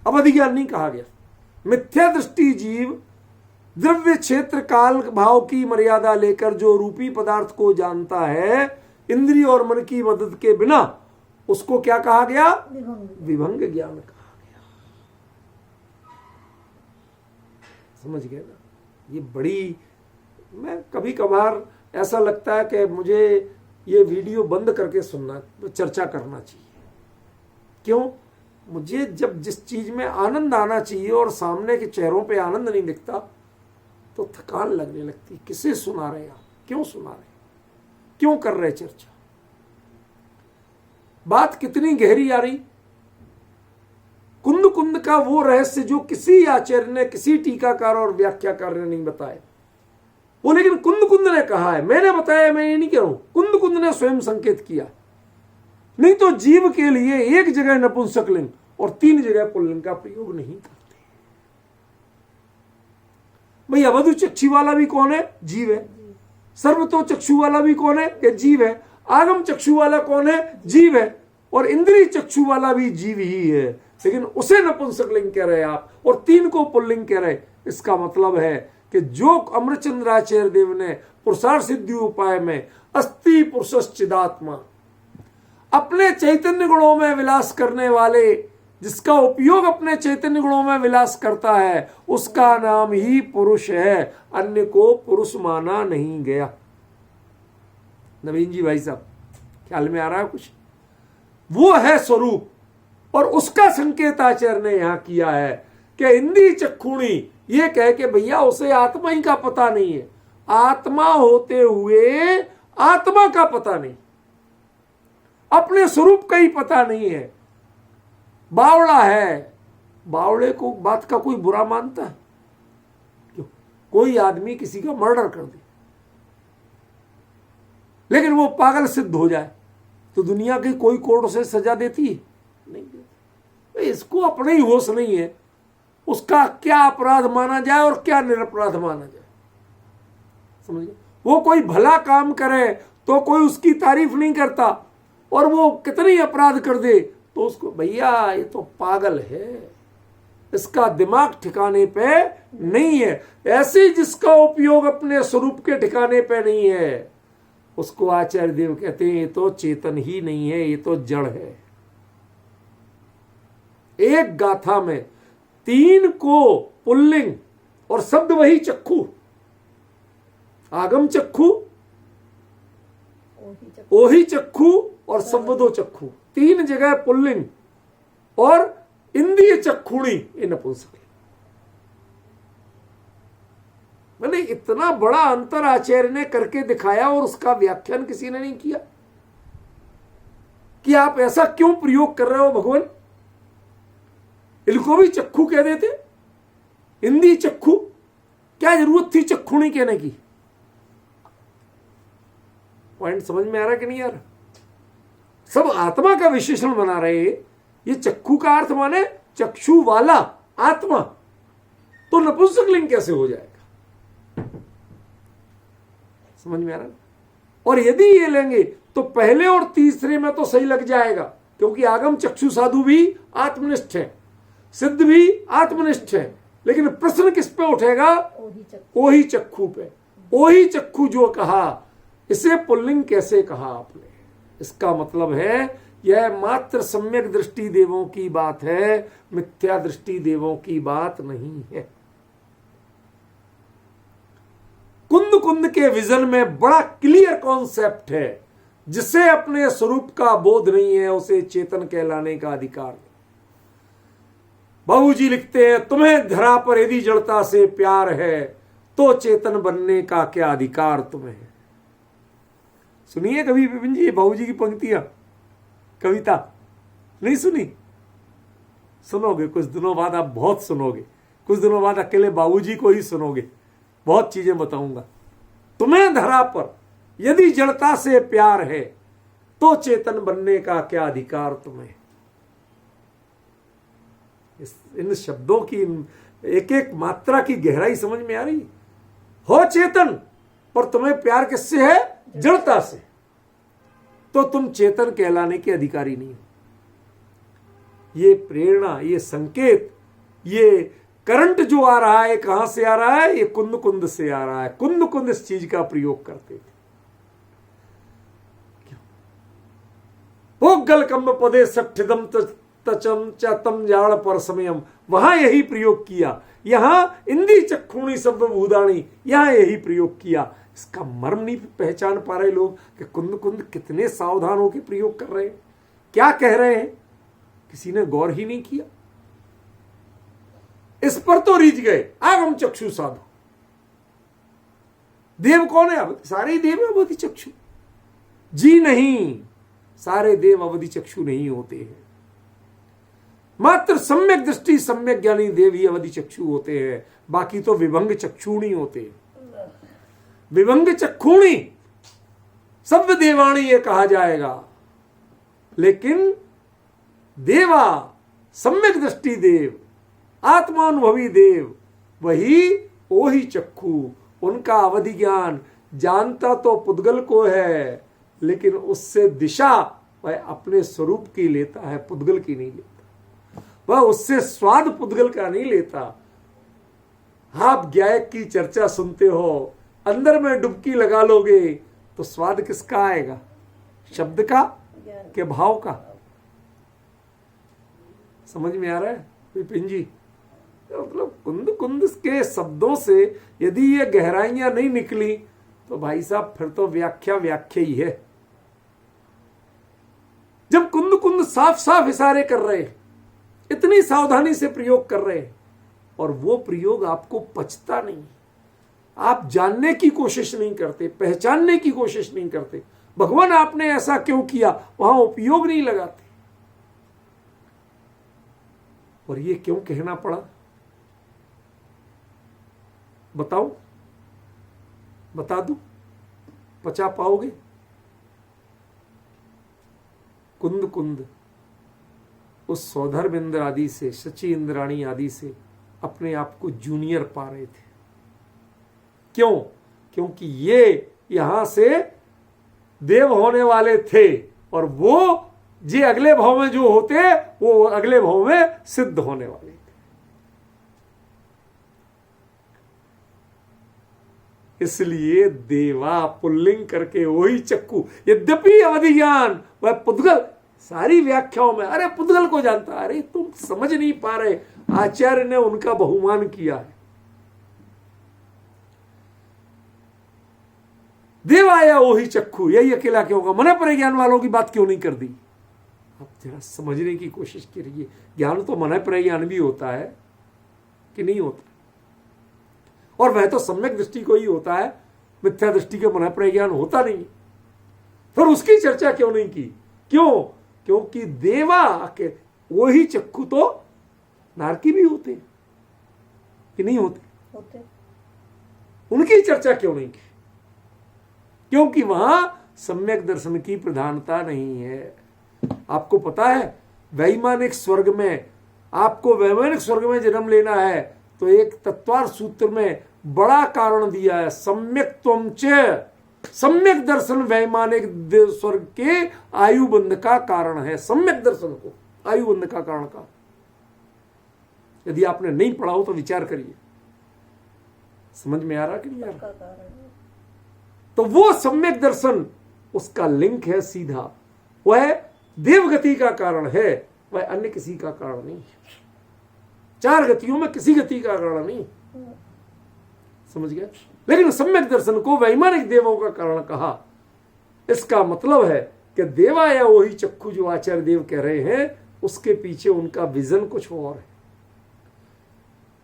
अवधि ज्ञान नहीं कहा गया। मिथ्या दृष्टि जीव द्रव्य क्षेत्र काल भाव की मर्यादा लेकर जो रूपी पदार्थ को जानता है, इंद्रिय और मन की मदद के बिना, उसको क्या कहा गया? विभंग ज्ञान कहा गया। समझ गए ना? ये बड़ी, मैं कभी कभार ऐसा लगता है कि मुझे ये वीडियो बंद करके सुनना, चर्चा करना चाहिए। क्यों? मुझे जब जिस चीज में आनंद आना चाहिए और सामने के चेहरों पे आनंद नहीं दिखता तो थकान लगने लगती। किसे सुना रहे आप? क्यों सुना रहे? क्यों कर रहे चर्चा? बात कितनी गहरी आ रही? कुंद का वो रहस्य जो किसी आचार्य ने, किसी टीकाकार और व्याख्याकार ने नहीं बताया, वो लेकिन कुंद ने कहा है। मैंने बताया, मैं ये नहीं कह रहा हूं, कुंद ने स्वयं संकेत किया। नहीं तो जीव के लिए एक जगह नपुंसकलिंग और 3 जगह पुल्लिंग का प्रयोग नहीं करते। भाई अवधि चक्षु वाला भी कौन है? जीव है। सर्वतो चक्षु वाला भी कौन है? ये जीव है। आगम चक्षु वाला कौन है? जीव है। और इंद्रिय चक्षु वाला भी जीव ही है, लेकिन उसे नपुंसकलिंग कह रहे आप और 3 को पुल्लिंग कह रहे। इसका मतलब है कि जो अमृतचंद्राचार्य देव ने पुरुषार्थ सिद्धि उपाय में अस्ति पुरुषश्चिदात्मा, अपने चैतन्य गुणों में विलास करने वाले, जिसका उपयोग अपने चैतन्य गुणों में विलास करता है, उसका नाम ही पुरुष है, अन्य को पुरुष माना नहीं गया। नवीन जी भाई साहब, ख्याल में आ रहा है कुछ? वो है स्वरूप, और उसका संकेत आचार्य ने यहां किया है कि इंद्रिय चक्षुणी, ये कह के भैया उसे आत्मा ही का पता नहीं है। आत्मा होते हुए आत्मा का पता नहीं, अपने स्वरूप का ही पता नहीं है। बावड़ा है, बावड़े को बात का कोई बुरा मानता है? क्यों? कोई आदमी किसी का मर्डर कर दे, लेकिन वो पागल सिद्ध हो जाए तो दुनिया की कोई कोर्ट उसे सजा देती है? नहीं देती। इसको अपने ही होश नहीं है, उसका क्या अपराध माना जाए और क्या निरपराध माना जाए। समझ गए? वो कोई भला काम करे तो कोई उसकी तारीफ नहीं करता, और वो कितनी अपराध कर दे तो उसको, भैया ये तो पागल है, इसका दिमाग ठिकाने पे नहीं है। ऐसे जिसका उपयोग अपने स्वरूप के ठिकाने पे नहीं है, उसको आचार्य देव कहते हैं ये तो चेतन ही नहीं है, ये तो जड़ है। एक गाथा में 3 को पुल्लिंग और शब्द वही चक्षु, आगम चक्षु, ओही चक्षु और संवदो चक्षु, 3 जगह पुल्लिंग और इंद्रिय चक्षुणी ये नपुंसक। मैंने इतना बड़ा अंतर आचार्य ने करके दिखाया और उसका व्याख्यान किसी ने नहीं किया कि आप ऐसा क्यों प्रयोग कर रहे हो भगवान। इनको भी चक्षु कह देते, इंद्रिय चक्षु, क्या जरूरत थी चक्षुणी कहने की। पॉइंट समझ में आ रहा कि नहीं आ रहा? सब आत्मा का विशेषण बना रहे। ये चक्षु का अर्थ माने चक्षु वाला आत्मा, तो नपुंसक लिंग कैसे हो जाएगा? समझ में आ रहा? और यदि ये लेंगे तो पहले और तीसरे में तो सही लग जाएगा, क्योंकि आगम चक्षु साधु भी आत्मनिष्ठ है, सिद्ध भी आत्मनिष्ठ है, लेकिन प्रश्न किस पे उठेगा? ओही चक्षु पे। ओही चक्षु जो कहा, इसे पुल्लिंग कैसे कहा आपने? इसका मतलब है यह मात्र सम्यक दृष्टि देवों की बात है, मिथ्या दृष्टि देवों की बात नहीं है। कुंद कुंद के विजन में बड़ा क्लियर कॉन्सेप्ट है, जिसे अपने स्वरूप का बोध नहीं है उसे चेतन कहलाने का अधिकार नहीं। बाबूजी लिखते हैं, तुम्हें धरा पर यदि जड़ता से प्यार है तो चेतन बनने का क्या अधिकार तुम्हें है। सुनिए कभी विपिन जी बाबूजी की पंक्तियां, कविता नहीं सुनी? सुनोगे कुछ दिनों बाद, आप बहुत सुनोगे, कुछ दिनों बाद अकेले बाबूजी को ही सुनोगे, बहुत चीजें बताऊंगा। तुम्हें धरा पर यदि जड़ता से प्यार है तो चेतन बनने का क्या अधिकार तुम्हें। इन शब्दों की एक एक मात्रा की गहराई समझ में आ रही? हो चेतन पर तुम्हें प्यार किससे है? जड़ता से, तो तुम चेतन कहलाने के अधिकारी नहीं हो। ये प्रेरणा, ये संकेत, ये करंट जो आ रहा है कहां से आ रहा है? ये कुंद कुंद से आ रहा है। कुंद कुंद इस चीज का प्रयोग करते थे। पोगल कम्ब पदे सठिदम तचम चतम जाड़ पर समयम, वहां यही प्रयोग किया। यहां इंद्री चक्षुणी सब भूदाणी, यहां यही प्रयोग किया। इसका मर्म नहीं पहचान पा रहे लोग कि कुंद कुंद कितने सावधान होकर प्रयोग कर रहे हैं, क्या कह रहे हैं, किसी ने गौर ही नहीं किया। इस पर तो रीझ गए आगम चक्षु साधु। देव कौन है? सारे देव अवधि चक्षु जी नहीं, सारे देव अवधि चक्षु नहीं होते हैं। मात्र सम्यक दृष्टि सम्यक ज्ञानी देव ही अवधि चक्षु होते हैं, बाकी तो विभंग चक्षु नहीं होते हैं। विभंग चक्षुणी सव्य देवाणी ये कहा जाएगा, लेकिन देवा सम्यक दृष्टि देव, आत्मानुभवी देव, वही ओही चक्षु। उनका अवधि ज्ञान जानता तो पुद्गल को है, लेकिन उससे दिशा वह अपने स्वरूप की लेता है, पुद्गल की नहीं लेता। वह उससे स्वाद पुद्गल का नहीं लेता। आप गायक की चर्चा सुनते हो, अंदर में डुबकी लगा लोगे तो स्वाद किसका आएगा? शब्द का के भाव का? समझ में आ रहा है विपिन जी? मतलब कुंद कुंद के शब्दों से यदि ये गहराइयां नहीं निकली तो भाई साहब फिर तो व्याख्या ही है। जब कुंद कुंद साफ साफ इशारे कर रहे हैं, इतनी सावधानी से प्रयोग कर रहे हैं, और वो प्रयोग आपको पचता नहीं, आप जानने की कोशिश नहीं करते, पहचानने की कोशिश नहीं करते, भगवान आपने ऐसा क्यों किया वहां उपयोग नहीं लगाते। और ये क्यों कहना पड़ा बताओ, बता दूं, पचा पाओगे? कुंद कुंद उस सौधर्म इंद्र आदि से, शची इंद्राणी आदि से अपने आप को जूनियर पा रहे थे। क्यों? क्योंकि ये यहां से देव होने वाले थे और वो जे अगले भाव में जो होते वो अगले भाव में सिद्ध होने वाले थे। इसलिए देवा पुल्लिंग करके वही चक्कू, यद्यपि अवधि ज्ञान वह पुद्गल, सारी व्याख्याओं में अरे पुद्गल को जानता, अरे तुम समझ नहीं पा रहे, आचार्य ने उनका बहुमान किया है। देव आया वही चक्कू, यही अकेला क्यों होगा? मन पर ज्ञान वालों की बात क्यों नहीं कर दी? आप जरा समझने की कोशिश करिए, ज्ञान तो मन पर ज्ञान भी होता है कि नहीं होता? और वह तो सम्यक दृष्टि को ही होता है, मिथ्या दृष्टि के मन पर ज्ञान होता नहीं। फिर उसकी चर्चा क्यों नहीं की? क्यों? क्योंकि देवा के वही चक्षु तो नारकी भी होते कि नहीं होते? होते। उनकी चर्चा क्यों नहीं की? क्योंकि वहां सम्यक दर्शन की प्रधानता नहीं है। आपको पता है वैमानिक स्वर्ग में, आपको वैमानिक स्वर्ग में जन्म लेना है तो एक तत्वार्थ सूत्र में बड़ा कारण दिया है, सम्यक त्वम च, सम्यक दर्शन वैमानिक स्वर्ग के आयुबंध का कारण है। सम्यक दर्शन को आयुबंध का कारण का, यदि आपने नहीं पढ़ा हो तो विचार करिए, समझ में आ रहा कि नहीं आ रहा? तो वो सम्यक दर्शन, उसका लिंक है सीधा, वह देवगति का कारण है, वह अन्य किसी का कारण नहीं है। चार गतियों में किसी गति का कारण नहीं, समझ गए? लेकिन सम्यक दर्शन को वैमानिक देवों का कारण कहा। इसका मतलब है कि देवा या वही चक्षु जो आचार्य देव कह रहे हैं, उसके पीछे उनका विजन कुछ और है।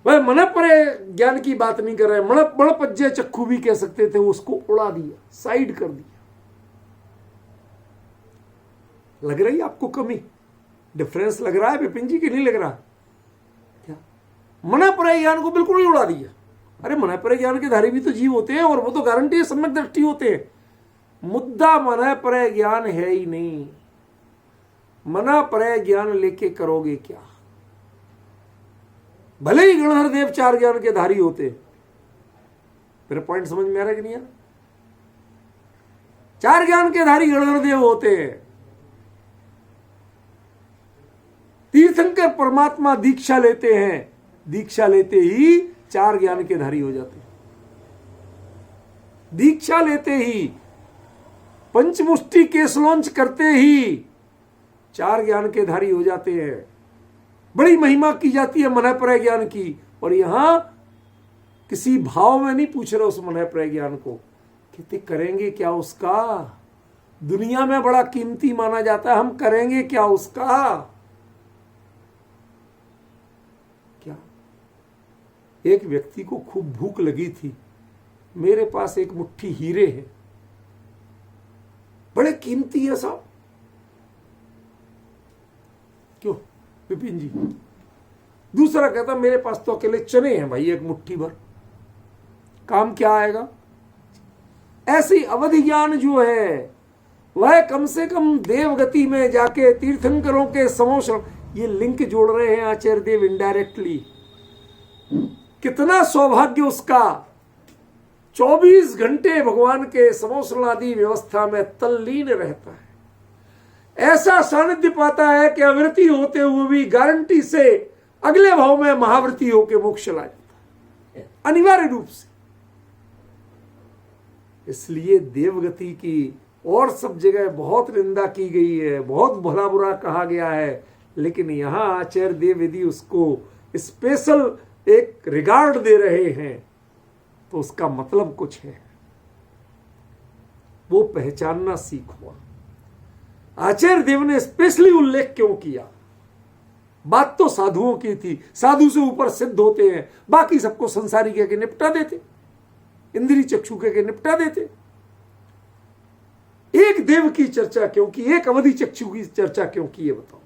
वह मन पर ज्ञान की बात नहीं कर रहे, मणपज्य चक्षु भी कह सकते थे, उसको उड़ा दिया, साइड कर दिया। लग रही आपको कमी, डिफरेंस लग रहा है विपिन जी की? नहीं लग रहा? क्या मन पर ज्ञान को बिल्कुल ही उड़ा दिया? अरे मन पर ज्ञान के धारी भी तो जीव होते हैं और वो तो गारंटी है सम्यक दृष्टि होते हैं। मुद्दा मन पर ज्ञान है ही नहीं। मना पर ज्ञान लेके करोगे क्या? भले ही गणधर देव चार ज्ञान के धारी होते, मेरा पॉइंट समझ में आ रहा है कि नहीं आ रहा? चार ज्ञान के धारी गणधर देव होते हैं। तीर्थंकर परमात्मा दीक्षा लेते हैं, दीक्षा लेते ही चार ज्ञान के धारी हो जाते हैं। दीक्षा लेते ही, पंचमुष्टि केसलौंच करते ही चार ज्ञान के धारी हो जाते हैं। बड़ी महिमा की जाती है मन पर ज्ञान की, और यहां किसी भाव में नहीं पूछ रहे उस मन पर ज्ञान को, कहते करेंगे क्या उसका? दुनिया में बड़ा कीमती माना जाता है, हम करेंगे क्या उसका? क्या? एक व्यक्ति को खूब भूख लगी थी, मेरे पास एक मुट्ठी हीरे है, बड़े कीमती है साहब। क्यों विपिन जी? दूसरा कहता मेरे पास तो अकेले चने हैं भाई, एक मुट्ठी भर, काम क्या आएगा? ऐसी अवधि ज्ञान जो है वह कम से कम देवगति में जाके तीर्थंकरों के समोषण, ये लिंक जोड़ रहे हैं आचार्य देव इनडायरेक्टली। कितना सौभाग्य उसका, 24 घंटे भगवान के समोषण आदि व्यवस्था में तल्लीन रहता है, ऐसा सानिध्य पाता है कि अवृत्ति होते हुए भी गारंटी से अगले भाव में महावृत्ति होकर मोक्ष ला जाता है, अनिवार्य रूप से। इसलिए देवगति की और सब जगह बहुत निंदा की गई है, बहुत भला बुरा कहा गया है, लेकिन यहां आचार्य देव यदि उसको स्पेशल एक रिगार्ड दे रहे हैं तो उसका मतलब कुछ है, वो पहचानना सीखो। आचार्य देव ने स्पेशली उल्लेख क्यों किया? बात तो साधुओं की थी, साधु से ऊपर सिद्ध होते हैं, बाकी सबको संसारी कह के निपटा देते, इंद्रिय चक्षु कह के निपटा देते। एक देव की चर्चा क्यों की? एक अवधि चक्षु की चर्चा क्यों की? ये बताओ।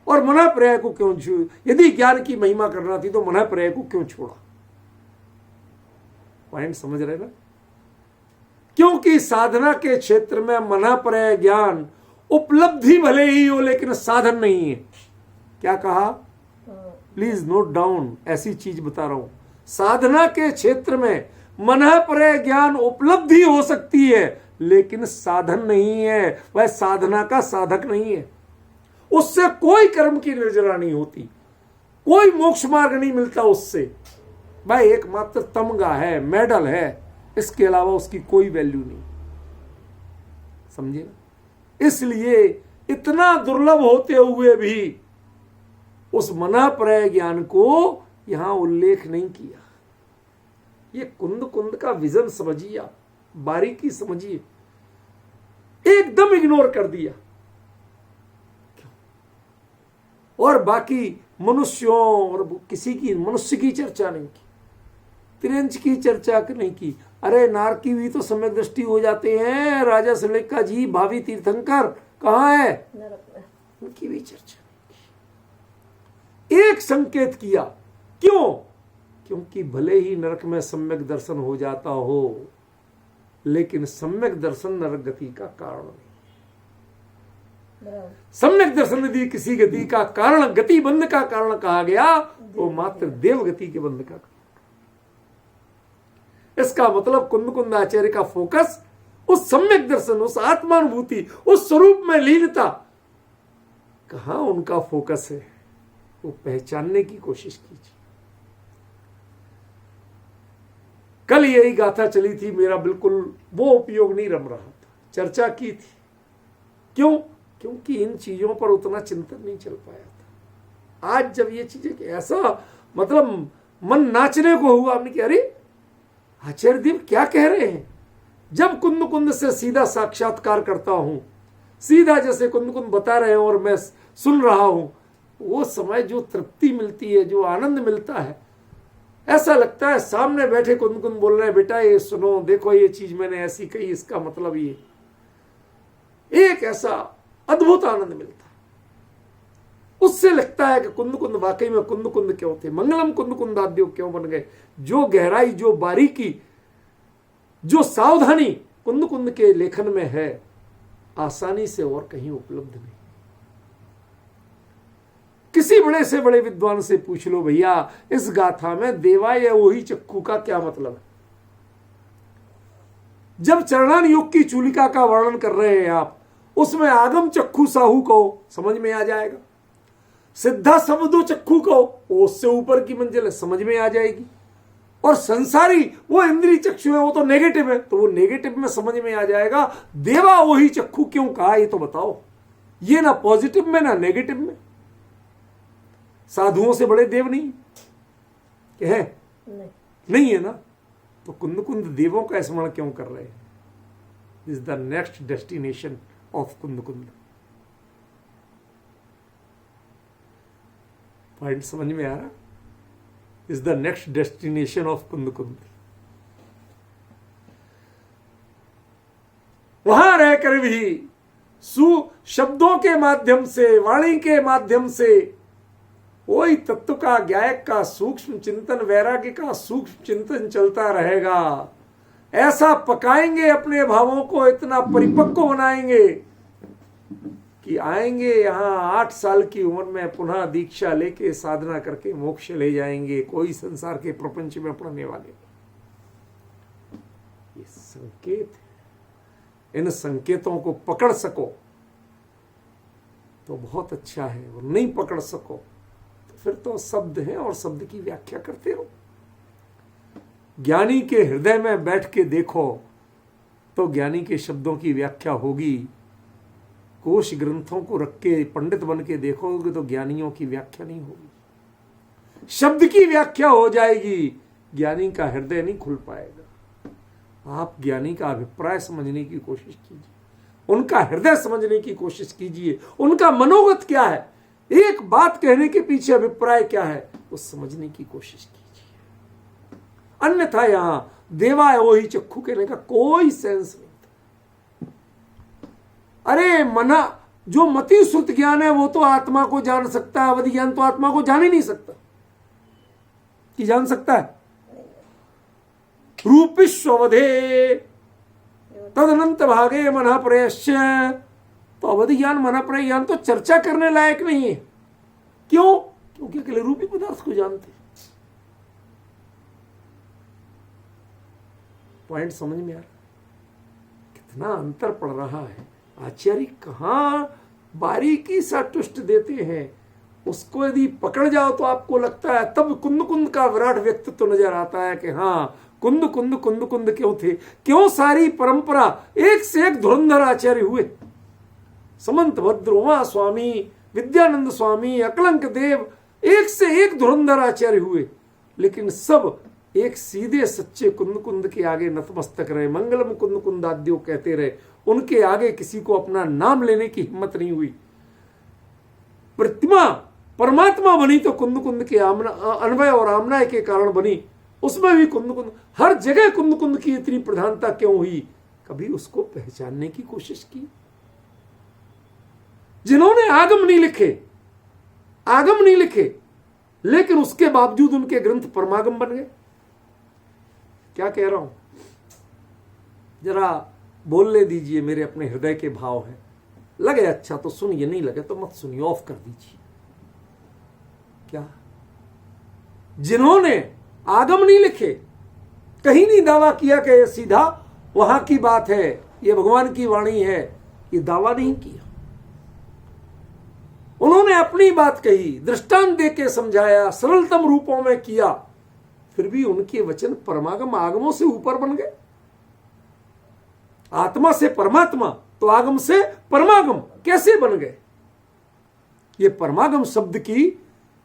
और मना पर्याय को क्यों छोड़ा? यदि ज्ञान की महिमा करना थी तो मना पर्याय को क्यों छोड़ा? पॉइंट समझ रहे ना? क्योंकि साधना के क्षेत्र में मना पर्याय ज्ञान उपलब्धि भले ही हो लेकिन साधन नहीं है। क्या कहा? प्लीज नोट डाउन, ऐसी चीज बता रहा हूं, साधना के क्षेत्र में मनःपरय ज्ञान उपलब्धि हो सकती है, लेकिन साधन नहीं है, वह साधना का साधक नहीं है। उससे कोई कर्म की निर्जरा नहीं होती, कोई मोक्ष मार्ग नहीं मिलता उससे। भाई एकमात्र तमगा है, मेडल है, इसके अलावा उसकी कोई वैल्यू नहीं। समझे ना? इसलिए इतना दुर्लभ होते हुए भी उस मनःपरय ज्ञान को यहां उल्लेख नहीं किया। ये कुंद कुंद का विजन समझिए, आप बारीकी समझिए, एकदम इग्नोर कर दिया। और बाकी मनुष्यों और किसी की, मनुष्य की चर्चा नहीं की, त्रिंच की चर्चा नहीं की। अरे नारकी भी तो सम्यक दृष्टि हो जाते हैं, राजा सलेखा जी, भावी तीर्थंकर कहाँ है, उनकी भी चर्चा नहीं की। एक संकेत किया, क्यों? क्योंकि भले ही नरक में सम्यक दर्शन हो जाता हो, लेकिन सम्यक दर्शन नरक गति का कारण नहीं। सम्यक दर्शन यदि किसी गति का कारण, गति बंध का कारण कहा गया, तो मात्र देव गति के बंध का कारण। इसका मतलब कुंद कुंद आचार्य का फोकस उस सम्यक दर्शन, उस आत्मानुभूति, उस स्वरूप में लीनता, कहां उनका फोकस है, वो पहचानने की कोशिश कीजिए। कल यही गाथा चली थी, मेरा बिल्कुल वो उपयोग नहीं रम रहा था, चर्चा की थी। क्यों? क्योंकि इन चीजों पर उतना चिंतन नहीं चल पाया था। आज जब ये चीजें ऐसा मतलब मन नाचने को हुआ, हमने कहा अरे आचार्य देव क्या कह रहे हैं। जब कुंद कुंद से सीधा साक्षात्कार करता हूं, सीधा जैसे कुंद कुंद बता रहे हैं और मैं सुन रहा हूं, वो समय जो तृप्ति मिलती है, जो आनंद मिलता है, ऐसा लगता है सामने बैठे कुंद कुंद बोल रहे हैं, बेटा ये सुनो, देखो ये चीज मैंने ऐसी कही, इसका मतलब ये। एक ऐसा अद्भुत आनंद मिलता है। उससे लगता है कि कुंद कुंद वाकई में कुंद कुंद क्यों थे, मंगलम कुंद कुंदाद्यो क्यों बन गए। जो गहराई, जो बारीकी, जो सावधानी कुंद कुंद के लेखन में है, आसानी से और कहीं उपलब्ध नहीं। किसी बड़े से बड़े विद्वान से पूछ लो, भैया इस गाथा में देवा या वही चक्कू का क्या मतलब है। जब चरणान युग की चूलिका का वर्णन कर रहे हैं आप, उसमें आगम चक्खू साहू को समझ में आ जाएगा, सिद्धा शब्दो चक्खू को उससे ऊपर की मंजिल है, समझ में आ जाएगी। और संसारी वो इंद्रिय चक्षु है, वो तो नेगेटिव है, तो वो नेगेटिव में समझ में आ जाएगा। देवा वही चक्खू क्यों कहा, ये तो बताओ। ये ना पॉजिटिव में ना नेगेटिव में। साधुओं से बड़े देव नहीं है, नहीं है ना, तो कुंद कुंद देवों का स्मरण क्यों कर रहे हैं। This is the next destination of कुंद कुंद। पॉइंट समझ में आ रहा? Is the next destination of कुंद कुंद। वहां रहकर भी शब्दों के माध्यम से, वाणी के माध्यम से वही तत्व का, गायक का सूक्ष्म चिंतन, वैराग्य का सूक्ष्म चिंतन चलता रहेगा। ऐसा पकाएंगे अपने भावों को, इतना परिपक्व बनाएंगे कि आएंगे यहां 8 साल की उम्र में पुनः दीक्षा लेके साधना करके मोक्ष ले जाएंगे। कोई संसार के प्रपंच में पड़ने वाले। ये संकेत है, इन संकेतों को पकड़ सको तो बहुत अच्छा है, और नहीं पकड़ सको तो फिर तो शब्द है और शब्द की व्याख्या करते रहो। ज्ञानी के हृदय में बैठ के देखो तो ज्ञानी के शब्दों की व्याख्या होगी। कोश ग्रंथों को रख के पंडित बन के देखोगे तो ज्ञानियों की व्याख्या नहीं होगी, शब्द की व्याख्या हो जाएगी। ज्ञानी का हृदय नहीं खुल पाएगा। आप ज्ञानी का अभिप्राय समझने की कोशिश कीजिए, उनका हृदय समझने की कोशिश कीजिए, उनका मनोगत क्या है, एक बात कहने के पीछे अभिप्राय क्या है, वो समझने की कोशिश कीजिए। अन्यथा यहां देवा है वही चक्षु कहने का कोई सेंस नहीं। अरे मना, जो मति श्रुत ज्ञान है वो तो आत्मा को जान सकता है, अवधि ज्ञान तो आत्मा को जान ही नहीं सकता। कि जान सकता है? रूपिष्वधे तदनंत भागे मना प्रयश्य। तो अवधि ज्ञान, मना प्रय ज्ञान तो चर्चा करने लायक नहीं है। क्यों? क्योंकि अकेले रूपी पदार्थ को जानते। पॉइंट समझ में आ रहा? कितना अंतर पड़ रहा है। आचार्य कहां बारीकी सा ट्विस्ट देते हैं, उसको यदि पकड़ जाओ तो आपको लगता है, तब कुंद कुंद का विराट व्यक्तित्व तो नजर आता है कि हाँ, कुंद कुंद कुंद कुंद क्यों थे, क्यों सारी परंपरा एक से एक धुरंधर आचार्य हुए। समंत भद्र, उमा स्वामी, विद्यानंद स्वामी, अकलंक देव, एक से एक धुरंधर आचार्य हुए, लेकिन सब एक सीधे सच्चे कुंद कुंद के आगे नतमस्तक रहे, मंगलम कुंद कुंदाद्यो कहते रहे। उनके आगे किसी को अपना नाम लेने की हिम्मत नहीं हुई। प्रतिमा परमात्मा बनी तो कुंद कुंद के अन्वय और आमनाय के कारण बनी, उसमें भी कुंद कुंद, हर जगह कुंद कुंद की इतनी प्रधानता क्यों हुई? कभी उसको पहचानने की कोशिश की? जिन्होंने आगम नहीं लिखे, लेकिन उसके बावजूद उनके ग्रंथ परमागम बन गए। क्या कह रहा हूं, जरा बोलने दीजिए, मेरे अपने हृदय के भाव हैं। लगे अच्छा तो सुनिए, नहीं लगे तो मत सुनिए, ऑफ कर दीजिए। क्या जिन्होंने आगम नहीं लिखे, कहीं नहीं दावा किया कि ये सीधा वहां की बात है, ये भगवान की वाणी है, ये दावा नहीं किया। उन्होंने अपनी बात कही, दृष्टांत दे के समझाया, सरलतम रूपों में किया, फिर भी उनके वचन परमागम आगमों से ऊपर बन गए। आत्मा से परमात्मा तो आगम से परमागम कैसे बन गए? ये परमागम शब्द की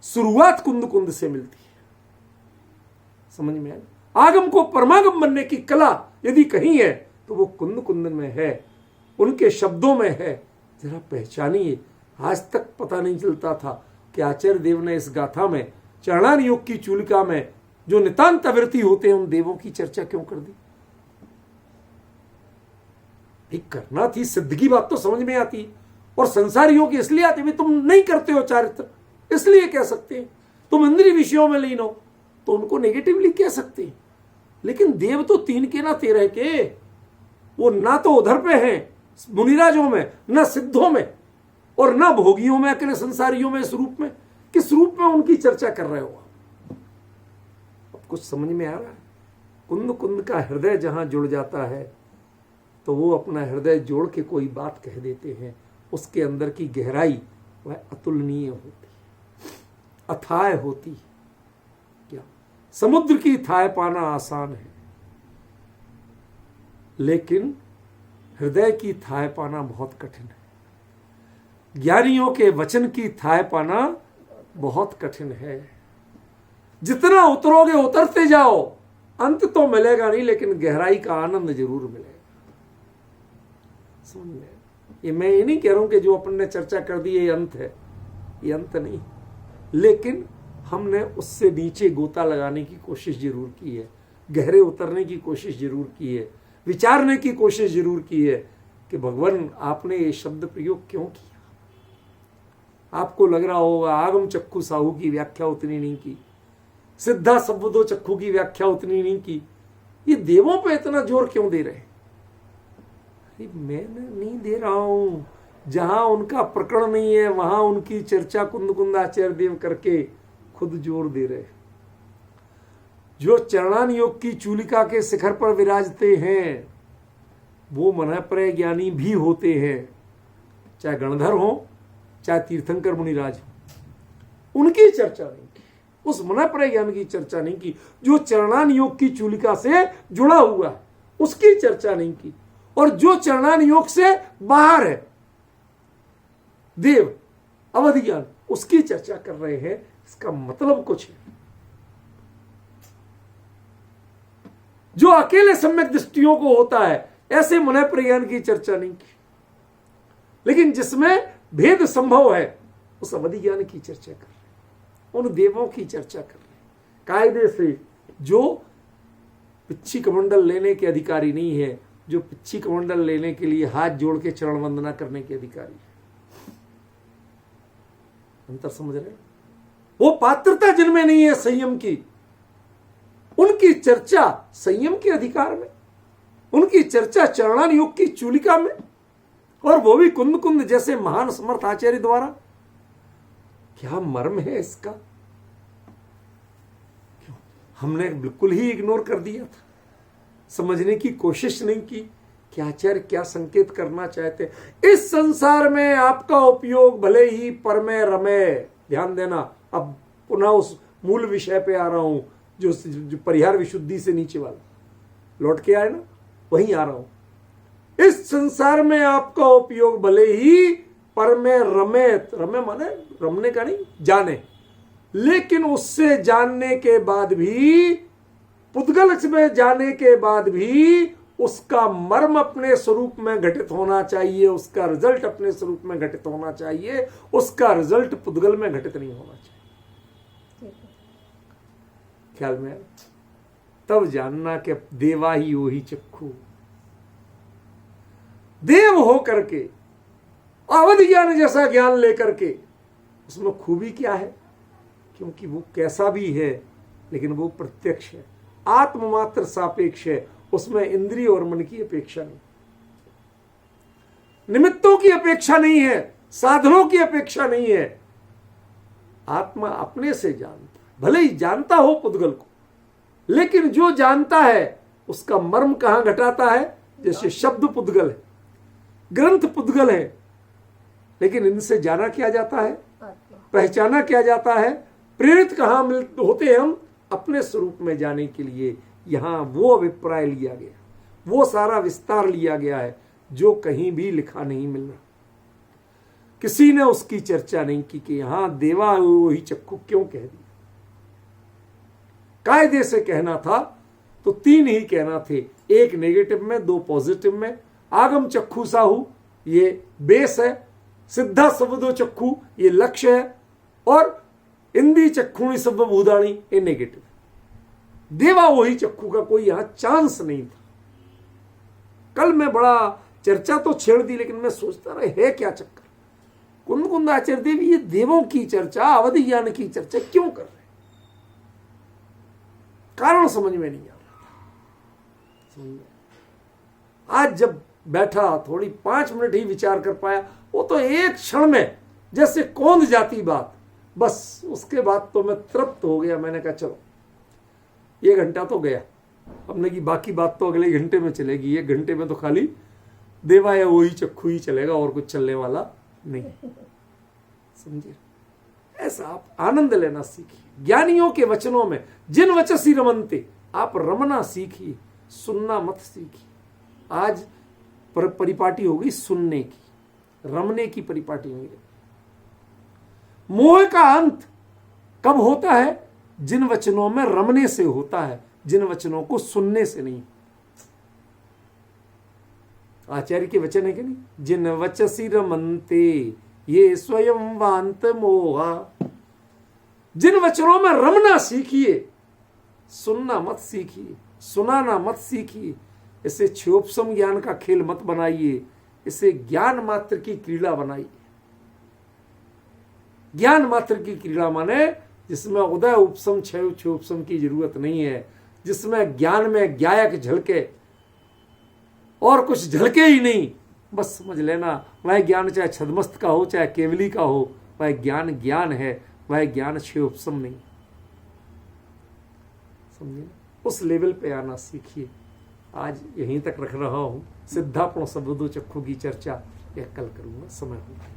शुरुआत कुंद कुंद से मिलती है। समझ में आया? आगम को परमागम बनने की कला यदि कहीं है तो वो कुंद कुंद में है, उनके शब्दों में है। जरा पहचानिए। आज तक पता नहीं चलता था कि आचार्य देव ने इस गाथा में, चरणान योग की चूलिका में जो नितांत अवृत्ति होते हैं, उन देवों की चर्चा क्यों कर दी? एक करना थी, सिद्ध की बात तो समझ में आती, और संसारियों की इसलिए आती, तुम नहीं करते हो चारित्र, इसलिए कह सकते हैं। तुम इंद्रिय विषयों में लीन हो तो उनको नेगेटिवली कह सकते हैं। लेकिन देव तो 3 के ना 13 के, वो ना तो उधर पे हैं मुनिराजों में, ना सिद्धों में, और ना भोगियों में, अकेले संसारियों में। इस रूप में, किस रूप में उनकी चर्चा कर रहे हो? अब कुछ समझ में आ रहा है? कुंद कुंद का हृदय जहां जुड़ जाता है तो वो अपना हृदय जोड़ के कोई बात कह देते हैं, उसके अंदर की गहराई वह अतुलनीय होती है, अथाय होती है। क्या समुद्र की थाय पाना आसान है, लेकिन हृदय की थाय पाना बहुत कठिन है। ज्ञानियों के वचन की थाय पाना बहुत कठिन है। जितना उतरोगे, उतरते जाओ, अंत तो मिलेगा नहीं, लेकिन गहराई का आनंद जरूर मिलेगा। समझ में? ये मैं ये नहीं कह रहा हूं कि जो अपन ने चर्चा कर दी ये अंत है, ये अंत नहीं, लेकिन हमने उससे नीचे गोता लगाने की कोशिश जरूर की है, गहरे उतरने की कोशिश जरूर की है, विचारने की कोशिश जरूर की है कि भगवान आपने ये शब्द प्रयोग क्यों किया। आपको लग रहा होगा आगम चक्षु साहू की व्याख्या उतनी नहीं की, सिद्धा शब्दो चक्षु की व्याख्या उतनी नहीं की, ये देवों पे इतना जोर क्यों दे रहे? मैं नहीं दे रहा हूं, जहां उनका प्रकरण नहीं है वहां उनकी चर्चा कुंद कुंद आचार्य देव करके खुद जोर दे रहे। जो चरणान योग की चूलिका के शिखर पर विराजते हैं वो मनःप्रय ज्ञानी भी होते हैं, चाहे गणधर हो चाहे तीर्थंकर मुनिराज हो, उनकी चर्चा नहीं की, उस मनःप्रय ज्ञान की चर्चा नहीं की। जो चरणान योग की चूलिका से जुड़ा हुआ है उसकी चर्चा नहीं की, और जो चरणान योग से बाहर है, देव अवधि ज्ञान, उसकी चर्चा कर रहे हैं। इसका मतलब कुछ है। जो अकेले सम्यक दृष्टियों को होता है ऐसे मनःप्रय ज्ञान की चर्चा नहीं की, लेकिन जिसमें भेद संभव है उस अवधि ज्ञान की चर्चा कर रहे, उन देवों की चर्चा कर रहे, कायदे से जो पिच्छी कमंडल लेने के अधिकारी नहीं है, जो पिच्छी कमंडल लेने के लिए हाथ जोड़ के चरण वंदना करने के अधिकारी है। अंतर समझ रहे? वो पात्रता जिनमें नहीं है संयम की, उनकी चर्चा संयम के अधिकार में, उनकी चर्चा चरणान योग की चूलिका में, और वो भी कुंद कुंद जैसे महान समर्थ आचार्य द्वारा। क्या मर्म है इसका? क्यों हमने बिल्कुल ही इग्नोर कर दिया था, समझने की कोशिश नहीं की कि आचार्य क्या संकेत करना चाहते। इस संसार में आपका उपयोग भले ही परमे रमे, ध्यान देना, अब पुनः उस मूल विषय पे आ रहा हूं जो परिहार विशुद्धि से नीचे वाला, लौट के आए ना, वहीं आ रहा हूं। इस संसार में आपका उपयोग भले ही परमे रमे, रमे माने रमने का नहीं, जाने, लेकिन उससे जानने के बाद भी, पुद्गल में जाने के बाद भी उसका मर्म अपने स्वरूप में घटित होना चाहिए, उसका रिजल्ट अपने स्वरूप में घटित होना चाहिए, उसका रिजल्ट पुद्गल में घटित नहीं होना चाहिए। ख्याल में तब जानना कि देवा ही वो ही चक्षु, देव हो करके अवधि ज्ञान जैसा ज्ञान लेकर के, उसमें खूबी क्या है? क्योंकि वो कैसा भी है लेकिन वो प्रत्यक्ष है, आत्ममात्र सापेक्ष है, उसमें इंद्रिय और मन की अपेक्षा नहीं, निमित्तों की अपेक्षा नहीं है, साधनों की अपेक्षा नहीं है। आत्मा अपने से जानता, भले ही जानता हो पुद्गल को, लेकिन जो जानता है उसका मर्म कहां घटाता है? जैसे शब्द पुद्गल है, ग्रंथ पुद्गल है, लेकिन इनसे जाना क्या जाता है, पहचाना क्या जाता है, प्रेरित कहां होते हैं हम? अपने स्वरूप में जाने के लिए। यहां वो अभिप्राय लिया गया, वो सारा विस्तार लिया गया है जो कहीं भी लिखा नहीं मिल रहा। किसी ने उसकी चर्चा नहीं की कि यहां देवा वो ही चक्षु क्यों कह दिया। कायदे से कहना था तो तीन ही कहना थे, एक नेगेटिव में, दो पॉजिटिव में। आगम चक्षु साहू ये बेस है, सिद्धा सबदो चक्षु ये लक्ष्य है, और इंद्री चक्षुणी सब भूदाणी ये नेगेटिव। देवा वही चक्षु का कोई यहां चांस नहीं था। कल मैं बड़ा चर्चा तो छेड़ दी, लेकिन मैं सोचता रहा है क्या चक्कर, कुंद कुंद आचार्य देव ये देवों की चर्चा, अवधि ज्ञान की चर्चा क्यों कर रहे? कारण समझ में नहीं आ रहा था। आज जब बैठा, थोड़ी 5 मिनट ही विचार कर पाया, वो तो एक क्षण में जैसे कौंध जाती बात, बस उसके बाद तो मैं तृप्त हो गया। मैंने कहा चलो ये घंटा तो गया, हमने की बाकी बात तो अगले घंटे में चलेगी, 1 घंटे में तो खाली देवा या वही चक्षु ही चलेगा और कुछ चलने वाला नहीं। समझिए, ऐसा आप आनंद लेना सीखिए ज्ञानियों के वचनों में। जिन वचसी रमनते, आप रमना सीखिए, सुनना मत सीखिए। आज परिपाटी होगी सुनने की, रमने की परिपाटी नहीं रही। मोह का अंत कब होता है? जिन वचनों में रमने से होता है, जिन वचनों को सुनने से नहीं। आचार्य के वचन है कि नहीं? जिन वचसी रमनते ये स्वयं वांत मोहा। जिन वचनों में रमना सीखिए, सुनना मत सीखिए, सुनाना मत सीखिए। इसे क्षोभसम ज्ञान का खेल मत बनाइए, इसे ज्ञान मात्र की क्रीड़ा बनाइए। ज्ञान मात्र की क्रीड़ा माने जिसमें उदय उपसम क्षय क्षोभसम की जरूरत नहीं है, जिसमें ज्ञान में ज्ञायक झलके और कुछ झलके ही नहीं। बस समझ लेना, वह ज्ञान चाहे छदमस्त का हो चाहे केवली का हो, वह ज्ञान ज्ञान है, वह ज्ञान क्षय उपसम नहीं। समझे? उस लेवल पे आना सीखिए। आज यहीं तक रख रहा हूं। सिद्धापण सबदो चक्षु की चर्चा यह कल करूंगा, समय होगा।